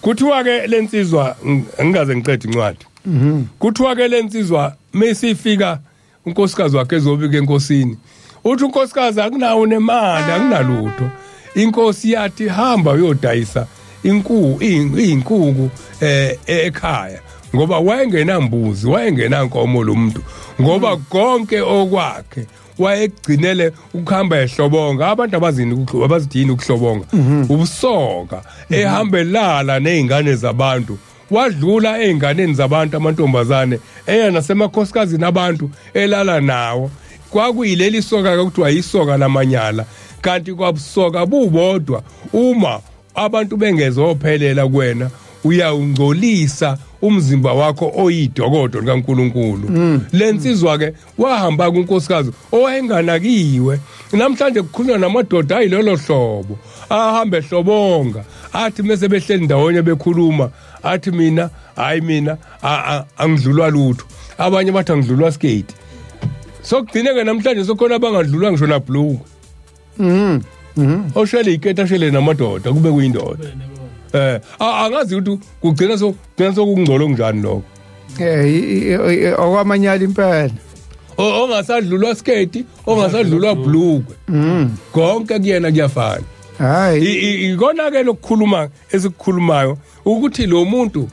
[SPEAKER 3] Kuthiwa ke lensizwa, ngingaze ngiqede incwadi. Kuthiwa ke lensizwa mesifika unkosikazi wakhe ezobika enkosini, uthi unkosikazi akunawo nemali, akunalutho. Inkosi yathi hamba uyodayisa iy'nkuku ekhaya, ngoba wayengenambuzi, wayengenankomo lo muntu, ngoba konke okwakhe wayegcinele ukuhamba ehlobonga. Abantu abazidini ukuhlobonga, ubusoka, ehambelala nezingane zabantu, wadlula einganeni zabantu amantombazane, eya nasemakhosikazi nabantu elala nawo. Kwakuyileli soka kuthiwa yisoka lamanyala, kanti kwabusoka bubodwa. Uma abantu bengezophelela kuwena, uyawungcolisa umzimba wakho oyidokodo likaNkulunkulu. Lensizwa ke wahamba kunkosikazi owayenganakiwe. Namhlanje kukhulunywa namadoda ayilolo hlobo, ahambe hlobonga, athi mase behleli ndawonye bekhuluma, athi mina angidlulwa lutho, abanye bathi angidlulwa skate. Sokugcineke namhlanje sokhona abangadlulwa ngisho na blue. oshele iketa shele namadoda kube kuyindoda angazi ukuthi kugcina sokungcolo njani lokho
[SPEAKER 2] okwamanyala impela
[SPEAKER 3] ongasadlulwa sketi ongasadlulwa bhlukwe konke kuyena kuyafana hayi ikona ke lokukhuluma esikukhulumayo ukuthi lo muntu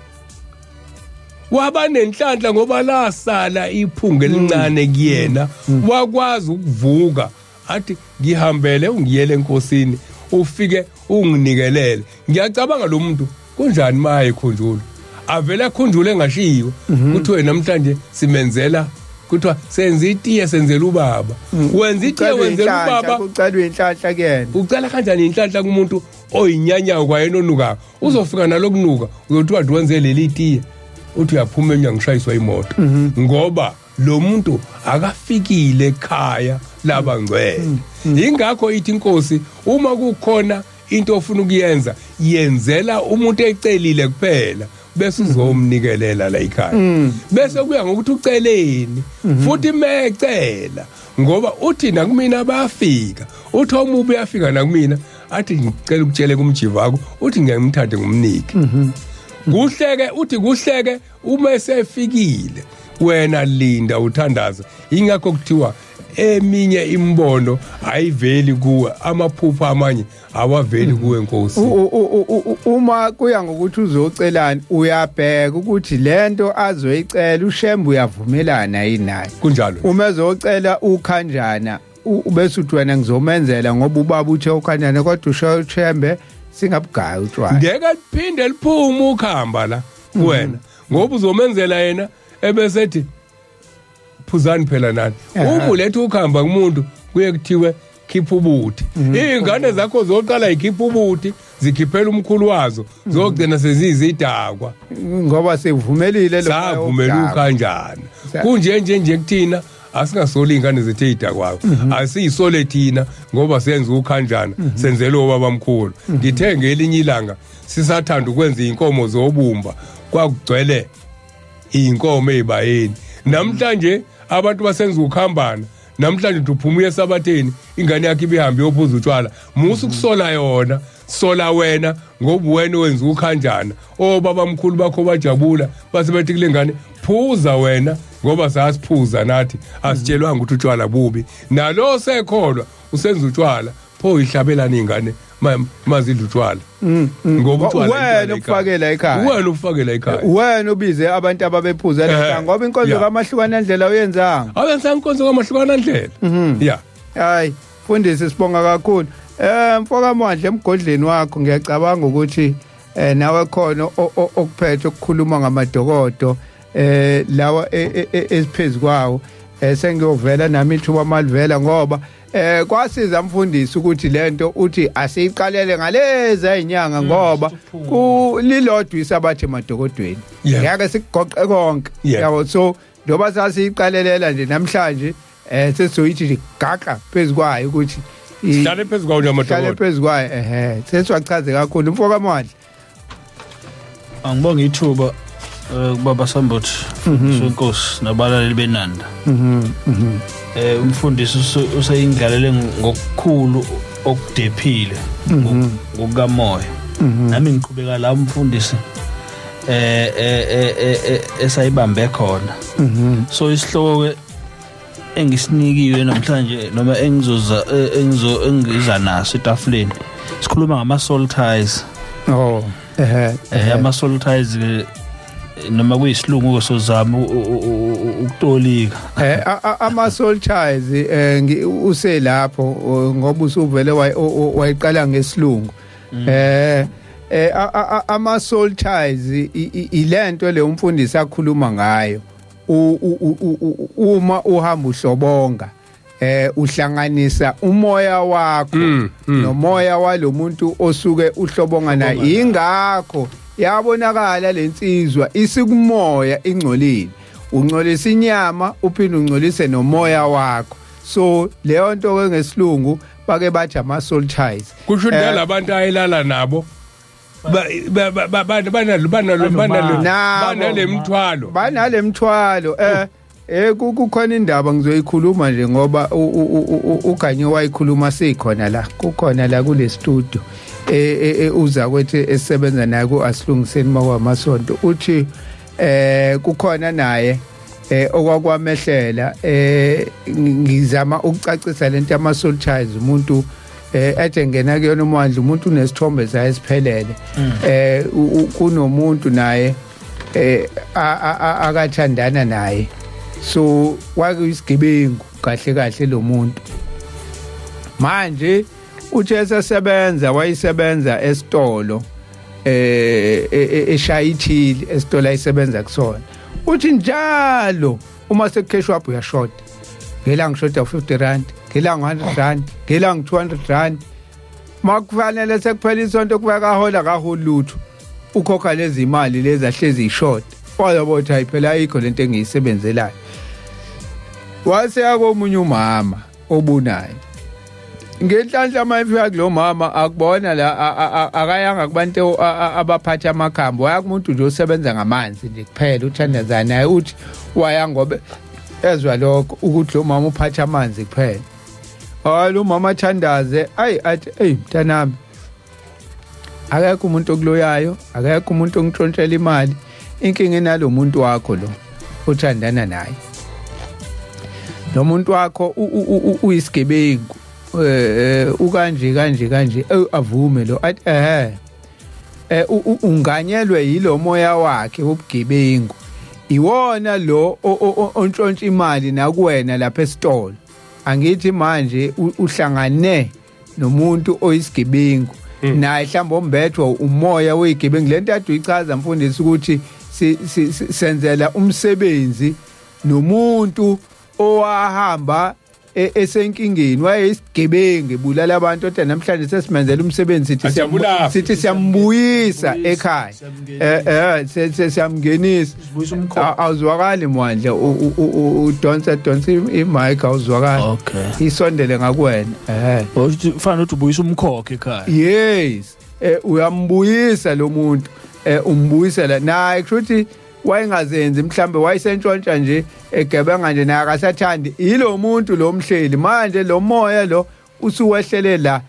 [SPEAKER 3] waba nenhlanhla ngoba lasala iphunga elincane kuyena wakwazi ukuvuka athi ngihambele ungiyele enkosini ufike unginikelele ngiyacabanga lo muntu kunjani maye khunjulu avela khunjule engashiyo kuthiwe namhlanje simenzela kuthiwa senza itiye senzela ubaba wenza itiye wenzela ubaba
[SPEAKER 2] ucela inhlanhla kuyena
[SPEAKER 3] ucela kanjani inhlanhla kumuntu oyinyanyawo kwayena onuka uzofika nalokunuka uyothi wathi wenze leli itiye uthi uyaphuma enyangishayiswa imoto ngoba lo muntu akafikile ekhaya labangcwele ingakho ithi inkosi uma kukhona into ofuna ukuyenza yenzela umuntu ecelile kuphela bese uzomnikelela la ekhaya bese kuya ngokuthi uceleni futhi mecela ngoba uthi nakumina bayafika uthi omubi uyafika nakumina athi ngicela ukutshele kumjiva wakho uthi ngiyamthathe ngumniki kuhleke uthi kuhleke uma esefikile wena linda uthandaza ingakho kuthiwa eminye imbono ayiveli kuwe amaphupho amanye awaveli kuwe Nkosi
[SPEAKER 2] uma kuya ngokuthi uzocelana uyabheka ukuthi lento azoyicela ushembe uyavumelana yinayo
[SPEAKER 3] kunjalo
[SPEAKER 2] uma ezocela ukhanjana ubese uthi wena ngizomenzela ngoba ubaba uthe ukhanjana kodwa usho ushembe singabugayi utshwala
[SPEAKER 3] ngeke liphinde liphuma ukhamba la wena ngoba uzomenzela yena ebesethi phuzani phela nani uma ulethe ukhamba kumuntu kuye kuthiwe khipha ubuthi izingane zakho zoqala ikhipha ubuthi zikhiphela umkhulu wazo zogcina sezizidakwa
[SPEAKER 2] ngoba sevumelile lo
[SPEAKER 3] savumela kanjani kunje kuthina asingasoli ingane zethu ezidakwayo asiyisole thina ngoba senza ukhanjana senzele obaba mkhulu ngithe elinye ilanga sisathanda ukwenza inkomo zobumba kwakugcwele inkomo ezibayeni namhlanje abantu basenza ukhambana namhlanje uphuma esabatheni ingane yakhe ibihambe yophuza utshwala musu kusola yona sola wena ngoba wena wenza ukhanjana obaba mkhulu bakho bajabula basebethi kule ngane phuza wena ngoba sasiphuza nathi asitshelwanga ukuthi utshwala bubi nalo sekholwa usenza utshwala pho ihlabelana ingane mazidla utshwala ngoba utshwala
[SPEAKER 2] wena ufakela ekhaya wena ubize abantu ababephuza la ngoba inkonzo kaMahlukana ndlela uyenzanga
[SPEAKER 3] awenza inkonzo kaMahlukana ndlela
[SPEAKER 2] hayi Mfundisi sibonga kakhulu mfoka Mandla emgodleni wakho ngiyacabanga ukuthi nawe khona okuphethe ukukhuluma ngamadokodo lawa esiphezulu kwawo sengiyovela nami ithuba malivela ngoba kwasiza Mfundisi ukuthi lento uthi asiyiqalele ngalezi inyanga ngoba kulilodwa isabathe emadokodweni ngeke sikugoqe konke yabo so ndoba sasiyiqalelela nje namhlanje sesizoyithi gaqa phezukwayo ukuthi
[SPEAKER 3] sihlale phezukwayo amadokodo
[SPEAKER 2] sihlale phezukwayo sesiwachaze kakhulu mfoka Mandla
[SPEAKER 4] angibonga ithuba kubaba Sambothi Nkosi nabalaleli benanda umfundisi useyindlalele ngokukhulu okudephile ngokukamoya nami ngiqhubeka la umfundisi esayibambe khona so isihloko engisinikiwe namhlanje noma engiza naso etafuleni sikhuluma ngama soul ties ama soul ties noma kuyisilungu sozama ukutolika
[SPEAKER 2] ama soul ties uselapho ngoba usuvele wayiqala ngesilungu ama soul ties ilento le umfundisi akhuluma ngayo uma uhamba uhlobonga uhlanganisa umoya wakho nomoya walomuntu osuke uhlobonga naye ingakho yabonakala lensizwa isikumoya ingcolile ungcolisa inyama uphinde ungcolise nomoya wakho so leyo nto ke ngesilungu bake bathi ama soul ties
[SPEAKER 3] kusho ukuthi labantu ayelala nabo banale mthwalo
[SPEAKER 2] kukhona indaba ngizoyikhuluma nje ngoba uGanyo wayikhuluma sikhona la kukhona la kule studio uza kwethi esebenza naye kuasilungiseni makwamasonto uthi kukhona naye okwakwamehlela ngizama ukucacisa lento yama soul ties umuntu ethe ngena kuyona umandla umuntu unesithombe saye siphelele kunomuntu naye akathandana naye so wakuyisigebengu kahle kahle lo muntu manje uJesu sebenza wayisebenza esitolo eshayithili esitolo ayisebenza kusona uthi njalo uma sekukheshwa up uyashota ngela ngishota 50 rand ngela 100 rand ngela 200 rand makufanele sekuphela isonto kubeka kaholi lutho ukhokha lezi imali lezi ahlezi ishota wayabothi ayiphela ayikho lento engiyisebenzelayo wase yakomunye umama obunayo ngenhlanhla mayifika kulo mama akubona la akayanga kubantu abaphatha amakhambo wayakumuntu nje osebenza ngamanzi nje kuphela uthandazana naye uthi waya ngoba ezwa lokho ukuthi lo mama uphatha amanzi kuphela lo mama athandaze athi mntanami akekho umuntu okuloyayo akekho umuntu ongitrontshela imali inkinga enalo muntu wakho lo uthandana naye lo muntu wakho uyisigebengu kanje avume lo athi unganyelwe yilo moya wakhe wobugebengu iwona lo ontshontsha imali nakuwena lapha esitolo angithi manje uhlangane nomuntu oyisigebengu naye mhlawumbe ombethwa umoya wezigebengu lento ade uyichaza Mfundisi ukuthi senzela umsebenzi nomuntu owahamba esenkingeni wayesigebengu ebulala abantu kodwa namhlanje sesimenzela umsebenzi sithi siyambuyisa ekhaya siyamngenisa awuzwakali Mwandla udonsa imic awuzwakali isondele ngakuwena
[SPEAKER 4] ufana ukuthi ubuyisa umkhokha ekhaya
[SPEAKER 2] yes uyambuyisa lo muntu umbuyisela naye kushuthi wayengazenzi mhlambe wayisentshontsha nje egebenga nje naye akasathandi yilo muntu lo mhleli manje lo moya lo usuwehlele la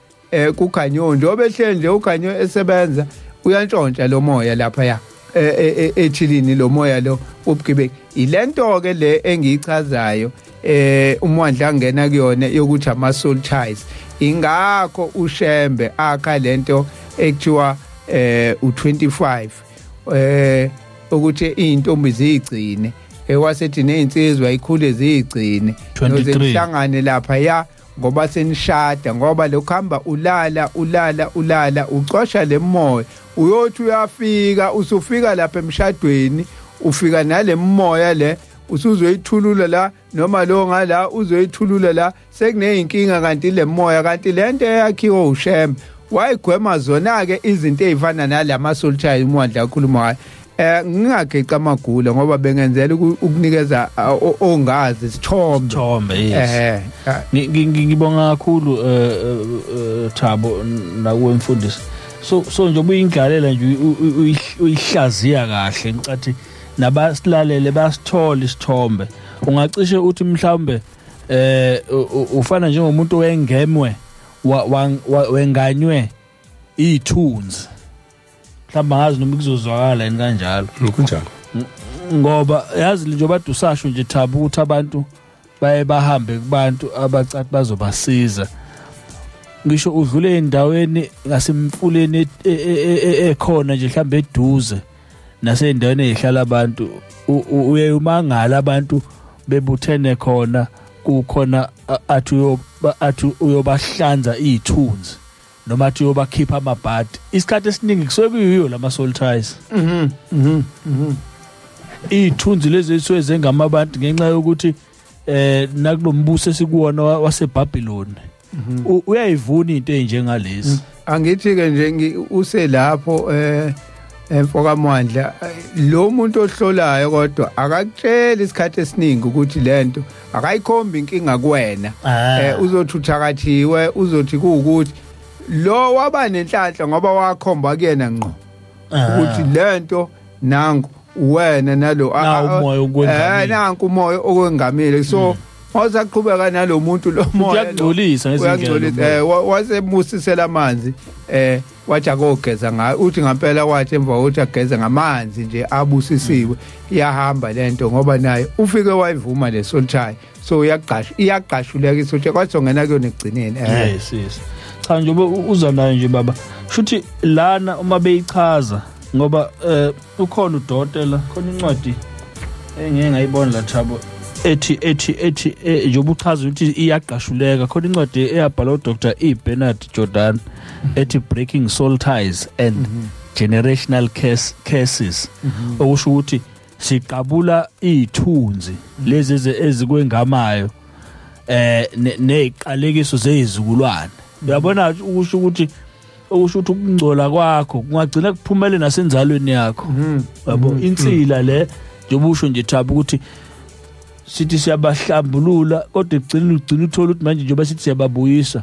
[SPEAKER 2] kuGanyo nje obehlele nje uGanyo esebenza uyantshontsha lo moya lapha ya ethilini lo moya lo ubugebengu ilento ke le engiyichazayo uMwandla angena kuyona yokuthi ama soul ties ingakho uShembe akha lento ekuthiwa u25 ukuthi intombi zigcine wasethi nezinsizwa ikhule zigcine nozehlangane lapha ya ngoba senishada ngoba lokuhamba ulala ucosha lemoya uyothi uyafika usufika lapha emshadweni ufika nale moya le usuzoyithulula la noma lo ngala uzoyithulula la sekuneyinkinga kanti le moya kanti lento eyakhiwa uShembe wayigwema zona ke izinto ezifana nalama soul ties uMwandla akhuluma ngayo ngingageqa amagula ngoba bengenzela ukunikeza ongazi isithombe
[SPEAKER 4] ngibonga kakhulu Thabo nakuwe Mfundisi so nje ubuyingalela nje uyihlaziya kahle ngicathi nabasilalele basithola isithombe ungacishe uthi mhlawumbe ufana njengomuntu wengemwe wenganywe ithunzi mhlawumbe ngazi noma kuzozwakala yini kanjalo
[SPEAKER 3] kunjalo
[SPEAKER 4] ngoba yazi nje badusasho nje Thabo ukuthi abantu baye bahambe kubantu abacathi bazobasiza ngisho udlule endaweni ngasemfuleni ekhona nje mhlawumbe eduze nasendaweni ezihlala abantu uyayumangala abantu bebuthene khona kukhona athi uyobahlanza izithunzi noma athi uyobakhipha amabhadi isikhathi esiningi kusuke kuyiyo lama soul ties izithunzi lezi ezisuke ngamabantu ngenxa yokuthi nakulombuso esikuwona waseBhabhiloni uyayivuna into enjengalezi
[SPEAKER 2] angithi ke nje uselapho emfoka Mwandla lo muntu ohlolayo kodwa akakutshela isikhathi esiningi ukuthi lento akayikhomba inkinga kuwena uzothi uthakathiwe uzothi kuukuthi lo waba nenhlanhla ngoba wakhomba kuyena ngqo ukuthi lento nangu wena nalo
[SPEAKER 4] umoya okwengamile.
[SPEAKER 2] nanku umoya okwengamile so wasaqhubeka nalomuntu lo moya
[SPEAKER 4] uyagcolisa ngezindlela
[SPEAKER 2] wasemusisela amanzi wathi akogeza ngayo uthi ngempela wathi emva ukuthi ageze ngamanzi nje abusisiwe iyahamba lento ngoba naye ufike wayivuma lesolchayi so iyaqashuleka isolchayi kwazongena kuyona egcineni
[SPEAKER 4] yes cha nje uza nayo nje baba shuthi lana uma beyichaza ngoba ukhona udokotela khona incwadi engeke ngayibona la Thabo ethi njengoba uchaza ukuthi iyaqashuleka khona incwadi eyabhala uDr. Bernard Jordan ethi Breaking Soul Ties and Generational Cases okusho ukuthi siqabula izithunzi lezi ezikwengamayo neziqalekiso zezizukulwane uyabona ukusho ukuthi ukungcola kwakho kungagcina kuphumele nasenzalweni yakho yabo insila le njengoba usho nje Thabo ukuthi sithi siyabahlambulula kodwa ugcina uthola ukuthi manje njengoba sithi siyababuyisa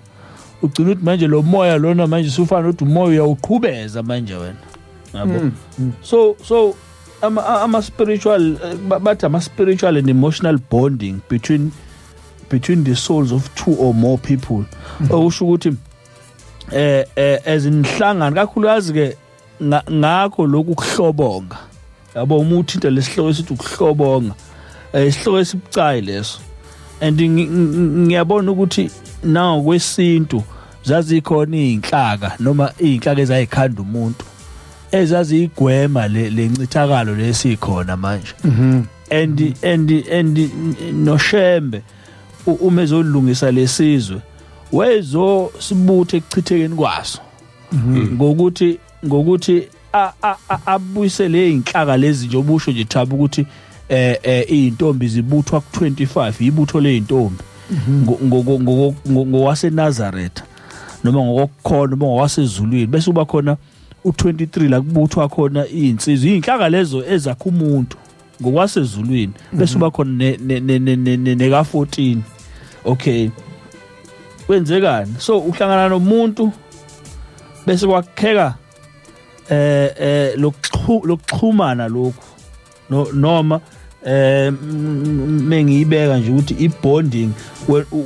[SPEAKER 4] ugcina ukuthi manje lo moya lona manje sufana ukuthi umoya uyawuqhubeza manje wena yabo so ama spiritual bathi ama spiritual and emotional bonding between the souls of two or more people okusho ukuthi ezinhlangano kakhulukazi ke ngakho lokhu kuhlobonga yabo uma uthinta lesihloko esithi ukuhlobonga isihloko esibucayi leso and ngiyabona ukuthi nawo kwesintu zazikhona izinhlaka noma izinhlaka ezayikhanda umuntu ezaziyigwema lencithakalo lesikhona manje and noshembe uma ezolungisa lesizwe wezo sibuthe ekuchithekeni kwaso ngokuthi abuyise lezinhlaka lezi nje obusho nje Thabo ukuthi izintombi zibuthwa ku25 ibutho lezintombi ngowase Nazareth noma ngokukhona noma ngowasezulwini bese kuba khona u23 la kubuthwa khona izinsizwa izinhlaka lezo ezakha umuntu ngokwasezulwini bese kuba khona neka14 okay kwenzekani so uhlangana nomuntu bese kwakheka lokuxhumana lokho noma mengiyibeka nje ukuthi ibonding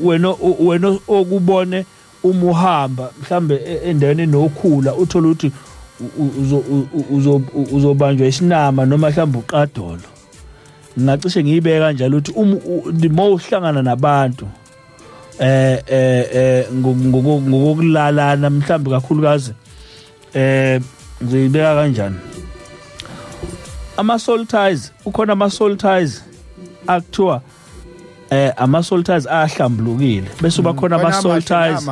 [SPEAKER 4] wena okubone uma uhamba mhlambe endaweni enokhula uthola ukuthi uzobanjwa isinama noma mhlambe uqadolo ngingacishe ngiyibeka kanjalo ukuthi uma uhlangana nabantu ngokulalana mhlambe kakhulukazi ngizibeka kanjani ama soul ties ukhona ama soul ties akuthiwa ama soul ties ahlambulukile bese ubakhona ama soul ties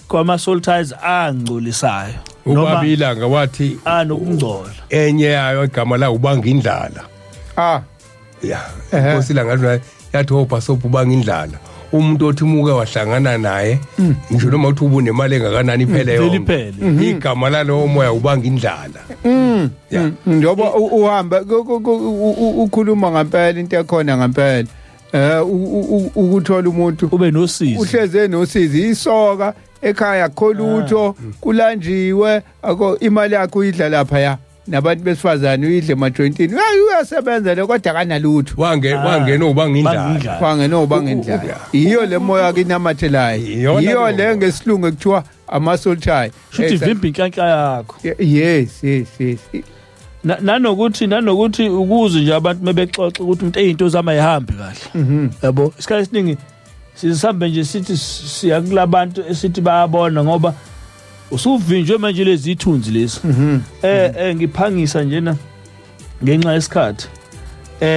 [SPEAKER 4] kwama soul ties angcolisayo
[SPEAKER 3] ubabilanga wathi
[SPEAKER 4] anokungcola
[SPEAKER 3] enye yayo igama la ubanga indlala inkosi langa yathi obhasopo ubanga indlala umuntu othi muke wahlangana naye ngisho noma uthi ubunemali engakanani iphele yonke igama lalo moya ubanga indlala
[SPEAKER 2] njoba uhamba ukhuluma ngempela into ekhona ngempela ukuthola umuntu
[SPEAKER 4] ube nosizi
[SPEAKER 2] uhleze nosizi isoka ekhaya kholutho kulanjiwe ako imali yakho uyidla lapha ya nabantu besifazane uyidle ma20 uyasebenza le kodwa kanalutho
[SPEAKER 3] wangena ubanga indlala
[SPEAKER 2] wangena ubanga indlala iyo le moya kinamathelayo iyo le ngesilungu ekuthiwa ama-soul-tie
[SPEAKER 4] shuthi vimba inhlanhla yakho
[SPEAKER 2] yes
[SPEAKER 4] nanokuthi ukuze nje abantu mebexoxa ukuthi umuntu ezinto zama yihambi kahle yabo isikhathi esiningi sihambe nje sithi siya kulabantu esithi bayabona ngoba usuvinjwe manje lezi ithunzi lezi ngiphangisa njena ngenxa yesikhathi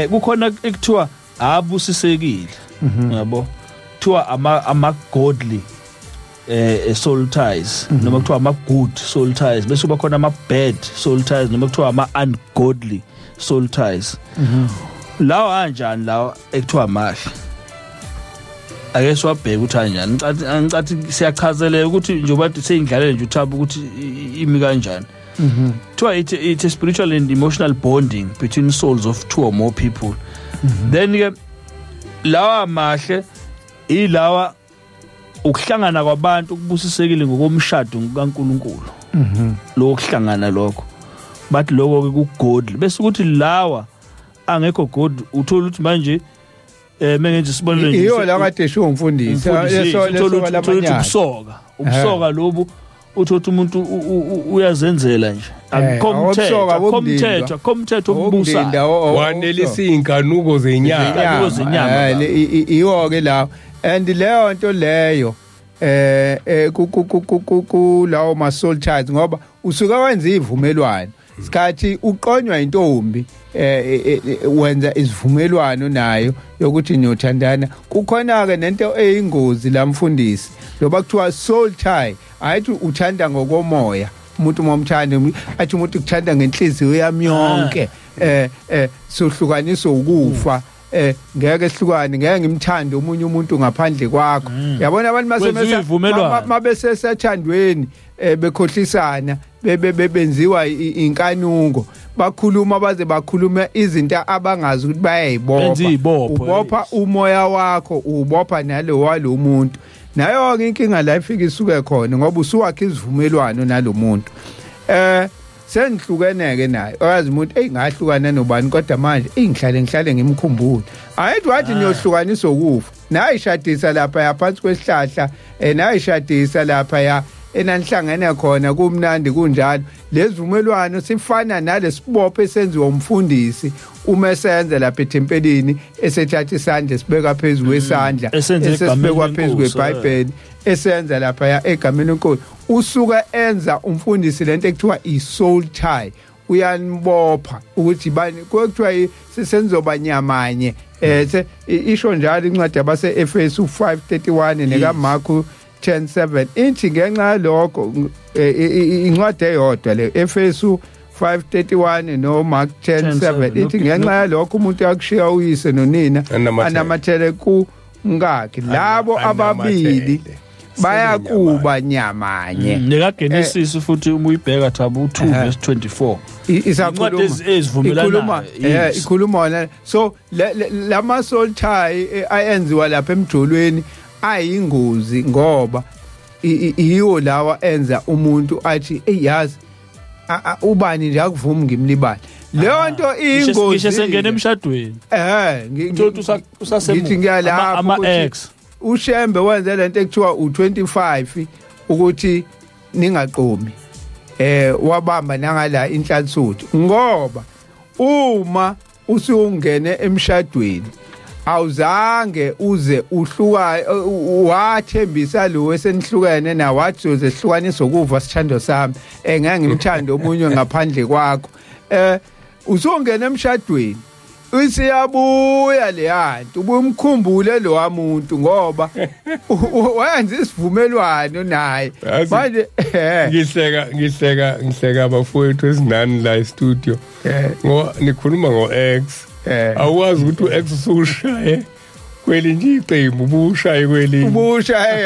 [SPEAKER 4] kukhona ekuthiwa abusisekile yabo kuthiwa ama godly soul ties noma kuthiwa ama good soul ties bese kuba khona ama bad soul ties noma kuthiwa ama ungodly soul ties lawo kanjani lawo ekuthiwa mahle ake siwabheke ukuthi kanjani ngicathi siyachazeleka ukuthi njengoba seyindlalele nje uThabo ukuthi imi kanjani kuthiwa it's a spiritual and emotional bonding between souls of two or more people then ke lawa mahle ilawa ukuhlangana kwabantu kubusisekile ngokomshado kaNkuluNkulu lokuhlangana lokho bathi lokho ke kugodly bese ukuthi lawa angekho good uthola ukuthi manje mengenze isibonelo nje
[SPEAKER 2] iyo la kade esho umfundisi
[SPEAKER 4] uthola ubusoka lobu uthola umuntu uyazenzela nje akomthetho obubusa
[SPEAKER 3] wanelisa inkanuko zenyama
[SPEAKER 2] iyo ke la and leyo nto leyo lawo ma soul ties ngoba usuka wenza ivumelwano sikhathi uqonywa intombi wenza isivumelwano nayo yokuthi niyothandana kukhona ke nento eyingozi la mfundisi loba kuthiwa soul tie ayithi uthanda ngokomoya umuntu momthanda athi umuntu ukuthanda ngenhliziyo yami yonke sohlukaniswa ukufa ngeke sihlukane ngeke ngimthande umunye umuntu ngaphandle kwakho yabona abantu mabesesathandweni bekhohlisana benziwa inkanungo bakhuluma baze bakhuluma izinto abangazi ukuthi bayayibopha ubopha umoya wakho ubopha nalo walomuntu nayo ke inkinga la ifika isuke khona ngoba usuwakhe isivumelwano nalomuntu senihlukeneke naye oyazi umuntu ngahlukana nobani kodwa manje ngihlale ngimkhumbula ayithi wathi niyohlukanisa ukufa nayishadisa lapha yaphansi kwesihlahla nayishadisa lapha ya enanihlangene khona kumnandi kunjalo lezivumelwano sifana nalesibopho esenziwa umfundisi uma esenza lapha eThempelini esethatha isandla sibeka phezulu kwesandla esesibekwa phezulu kweBhayibheli esenza lapha egameni leNkosi usuka enza umfundisi lento ekuthiwa isoul tie uyanibopha ukuthi bani kuthiwa sisenzoba nyamanye isho njalo incwadi yabase Efesu 5:31 nekaMarku 10:7 ithi ngenxa yalokho incwadi eyodwa le Efesu 5:31 no Mark 10:7 ithi ngenxa yalokho umuntu yakushiya uyise nonina anamathele ku ngakhe labo ababili bayakuba nyamanye
[SPEAKER 4] nekaGenesis futhi uma uyibheka thaba u2:24
[SPEAKER 2] isakhuluma ikhuluma so lama soul tie ayenziwa lapha emjolweni ayingozi ngoba iyo lawa enza umuntu athi yazi ubani nje akuvumi ngimlibala leyo nto ingozi
[SPEAKER 4] ngisho sengena emshadweni
[SPEAKER 2] ngithi ngiyalapha
[SPEAKER 4] ama-ex
[SPEAKER 2] uShembe wenze lento ekuthiwa u25 ukuthi ningaqomi wabamba nangala inhlanhlathu ngoba uma usungene emshadweni awuzange uze uhluka wathembisa lo esenihlukene na wathi uzehlukanisa ukuva sithando sami ngeke ngimthande omunye ngaphandle kwakho usungena emshadweni usiyabuya leyanto ubumkhumbule lo wamuntu ngoba wayenza isivumelwano naye manje
[SPEAKER 3] ngihleka abafowethu ezinani la e-studio ngoba nikhuluma ngo-ex awazi ukuthi u-ex usushaye kwelinye iqembu ubushaye kwelinye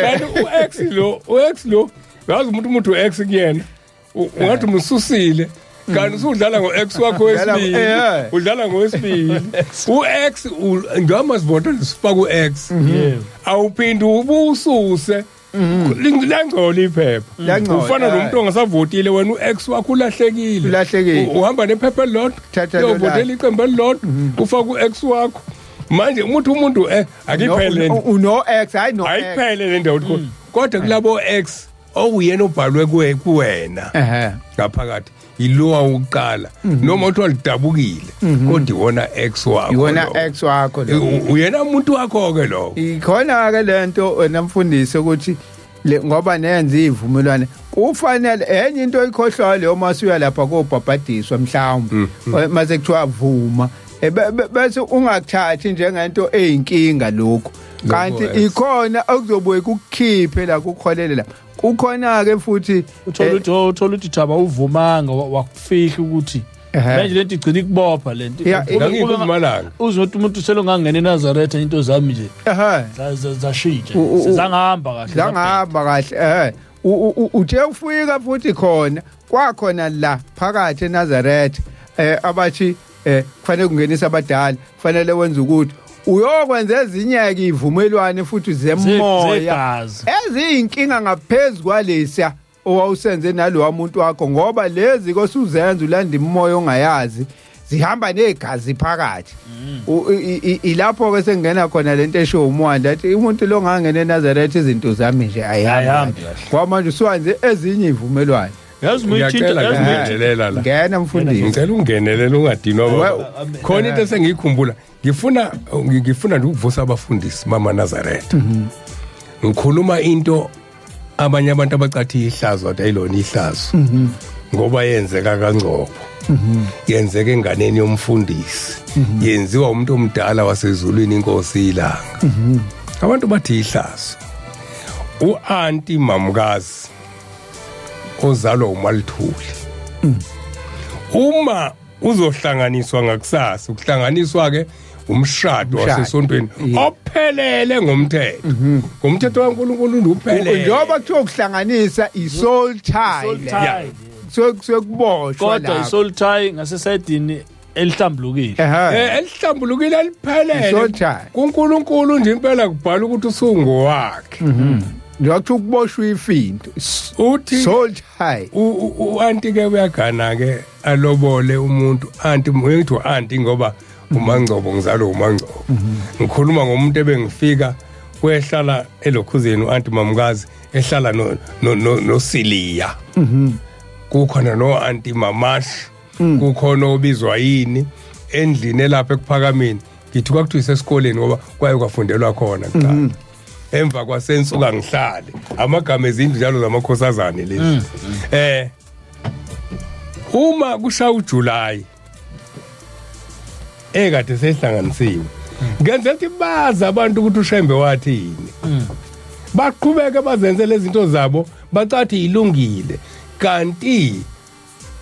[SPEAKER 3] kanti u-ex lo yazi umuntu u-ex kuyena ungathi umsusile kanti usudlala ngo-ex wakho wesibili udlala ngowesibili u-ex ngamazibona sifaka u-ex awuphinde ubususe langcola iphepha ufana nomuntu ongasavotile wena u-ex wakho ulahlekile uhamba nephepha elilodwa uyovotela iqembu elilodwa ufaka u-ex wakho manje umuntu akiphele
[SPEAKER 2] uno-ex
[SPEAKER 3] ayiphele le nto kodwa kulabo ex okuyena obhalwe kuwena ngaphakathi yilowa uqala noma uthi walidabukile kodwa iwona ex wakho uyena umuntu wakho ke lo
[SPEAKER 2] ikhona ke lento namfundisi ukuthi ngoba nenza ivumelwane kufanele enye into oyikhohlwa leyo masuya lapha kobhabhadiswa mhlawumbe mase kuthiwa vuma bese ungakuthathi njengento eyinkinga lokho kanti ikhona okuzobuye kukukhiphe la kukholele la kukhona ke futhi
[SPEAKER 4] uthola ukuthi thaba uvumanga wakufihla ukuthi manje lento igcina ikubopha lento
[SPEAKER 3] ngiyimalanga
[SPEAKER 4] uzothi umuntu selongangena eNazaretha into zami nje zashintsha zangahamba
[SPEAKER 2] kahle uthe ufika futhi khona kwakhona la phakathi eNazaretha abathi kufanele kungenisa abadala kufanele wenze ukuthi uyokwenza ezinye ke ivumelwane futhi zemoya eziyinkinga ngaphezulu kwalesiya owawusenze nalo muntu wakho ngoba lezi kosuzenza ulanda imoya ongayazi zihamba negazi phakathi ilapho ke sengena khona lento esho uMwanda athi umuntu lo ngangena eNazaretha izinto zami nje ayihambi kwamanje usuwenze ezinye ivumelwano
[SPEAKER 4] yazi
[SPEAKER 3] ngiyacela la
[SPEAKER 2] ngena Mfundisi
[SPEAKER 3] ngicela ungenelele ungadinwa khona into esengiyikhumbula ngifuna ukuvusa abafundisi mama Nazaretha ngikhuluma into abanye abantu abacathi ihlazo wathi ayilona ihlazo ngoba yenzeka kancoko yenzeka enganeni yomfundisi yenziwa umuntu omdala wasezulwini inkosi ilanga abantu bathi ihlazo uanti mamkazi ozalwa uMalithuli uma uzohlanganiswa ngakusasa ukuhlanganiswa ke umshado wasesontweni ophelele ngomthetho kaNkulunkulu uphelele
[SPEAKER 2] njengoba kuthiwa ukuhlanganisa isoul tie sokuboshwa
[SPEAKER 4] kodwa isoul tie ngasesidini elihlambulukile
[SPEAKER 3] elihlambulukile eliphelele kuNkulunkulu nje impela kubhala ukuthi usungowakhe
[SPEAKER 2] njengoba ukuboshwa ifinto
[SPEAKER 3] uthi
[SPEAKER 2] soul tie
[SPEAKER 3] uanti ke uyagana ke alobole umuntu anti ngithi anti ngoba uMangcobo ngizalo uMangcobo ngikhuluma ngomuntu ebengifika wehlala elokhuzeni uanti mamkazi ehlala noSiliya kukhona noanti mamashi kukhona obizwa yini endlini elapha ekuphakameni ngithi kwakuthiwa isesikoleni ngoba kwaye kwafundelwa khona kuqala emva kwasensuka ngihlale amagama ezindlu njalo zamakhosazane lezi uma kushaya uJuly ekade sehlanganisiwe ngenzela ukuthi bazi abantu ukuthi uShembe wathini baqhubeke bazenze lezi zinto zabo bacathi ilungile kanti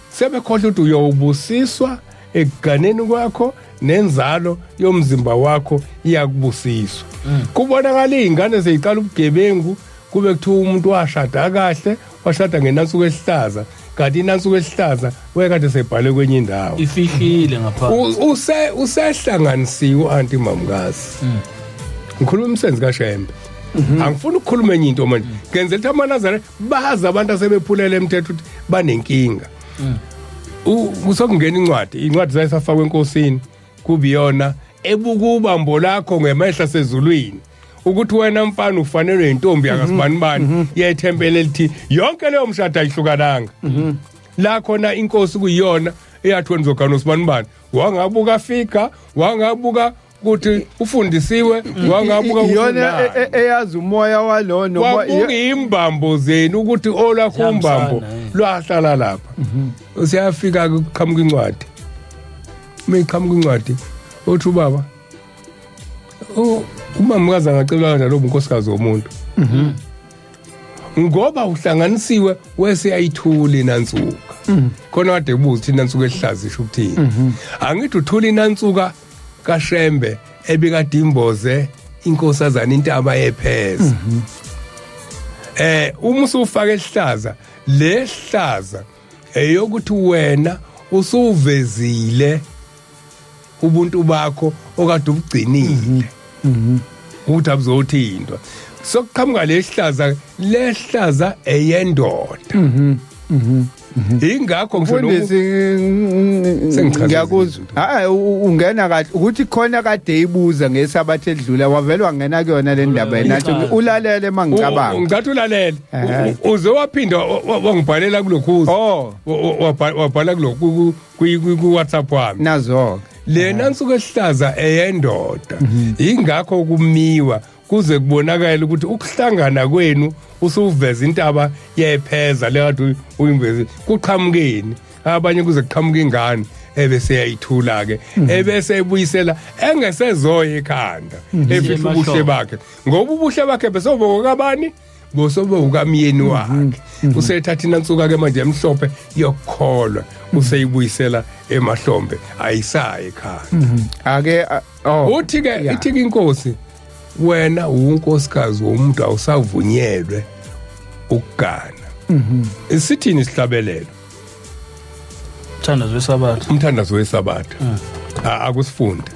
[SPEAKER 3] sebekhohle ukuthi uyobusiswa eganeni kwakho nenzalo yomzimba wakho iyakubusiswa kubonakala izingane seyiqala ubugebengu kube kuthiwa umuntu washada kahle washada ngenansuku esihlaza kanti inansuku esihlaza wekade sebhale kwenye indawo
[SPEAKER 4] ifihlile ngaphansi
[SPEAKER 3] usehlanganisiwe anti mamkazi ngikhuluma umsenzi kaShembe angifuni ukukhuluma enye into manje ngenzela ukuthi amaNazaretha bazi abantu asebephulele emthetho ukuthi banenkinga kusokungena incwadi zayisafakwe enkosini kubiyona ebukubambo lakho ngemehla sezulwini ukuthi wena mfana ufanelwe intombi yakasibanibani yethempele lithi yonke leyo mshado ayihlukananga la khona inkosi kuyiyona eyathi wenzogana usibanibani wangabuka fika wangabuka ukuthi ufundisiwe wangabuka
[SPEAKER 2] yona eyazi umoya walono
[SPEAKER 3] wabuka imbambo zenu ukuthi olakho umbambo lwahlala lapha usiyafika ukuqhamuka incwadi meyiqhamuka incwadi othi ubaba umamkazi angacela njalo unkosikazi womuntu ngoba uhlanganisiwe wese ayithula inansuka khona kade buzi thina inansuka ehlazisha ukuthini angithi uthula inansuka kaShembe ebikade imboze inkosazana intaba yepheza uma usufaka esihlaza lehlaza eyokuthi wena usuvezile ubuntu bakho okade ubugcinile ukuthi abuzothindwa sokuqhamuka lehlaza eyendoda ingakho
[SPEAKER 2] ngiyakuzwa ungena kahle ukuthi khona kade ibuza ngesabatha edlula wavelwa ngena kuyona le ndaba yenathi ulalele mangicabanga
[SPEAKER 3] ngicathi ulalele uze waphinda wangibhalela kulokhuza wabhala kulokhu ku WhatsApp wami
[SPEAKER 2] nazo
[SPEAKER 3] lena nsuku esihlaza eyendoda ingakho kumiwa kuze kubonakala ukuthi ukuhlangana kwenu usuveza intaba yepheza lekade uyimvezi kuqhamukeni abanye kuze kuqhamuka ingane ebese yayithula ke ebese ebuyisela engesezoya ekhanda efihla ubuhle bakhe ngoba ubuhle bakhe besoboka kabani bosoboka umyeni wakhe usethatha inansuka ke manje emhlophe yokukholwa useyibuyisela emahlombe ayisaye ekhanda
[SPEAKER 2] ake
[SPEAKER 3] uthi ke ithi inkosi wena unkosikazi womuntu awusavunyelwe ukugana isithini isihlabelelo umthandazo wesabatha akusifunde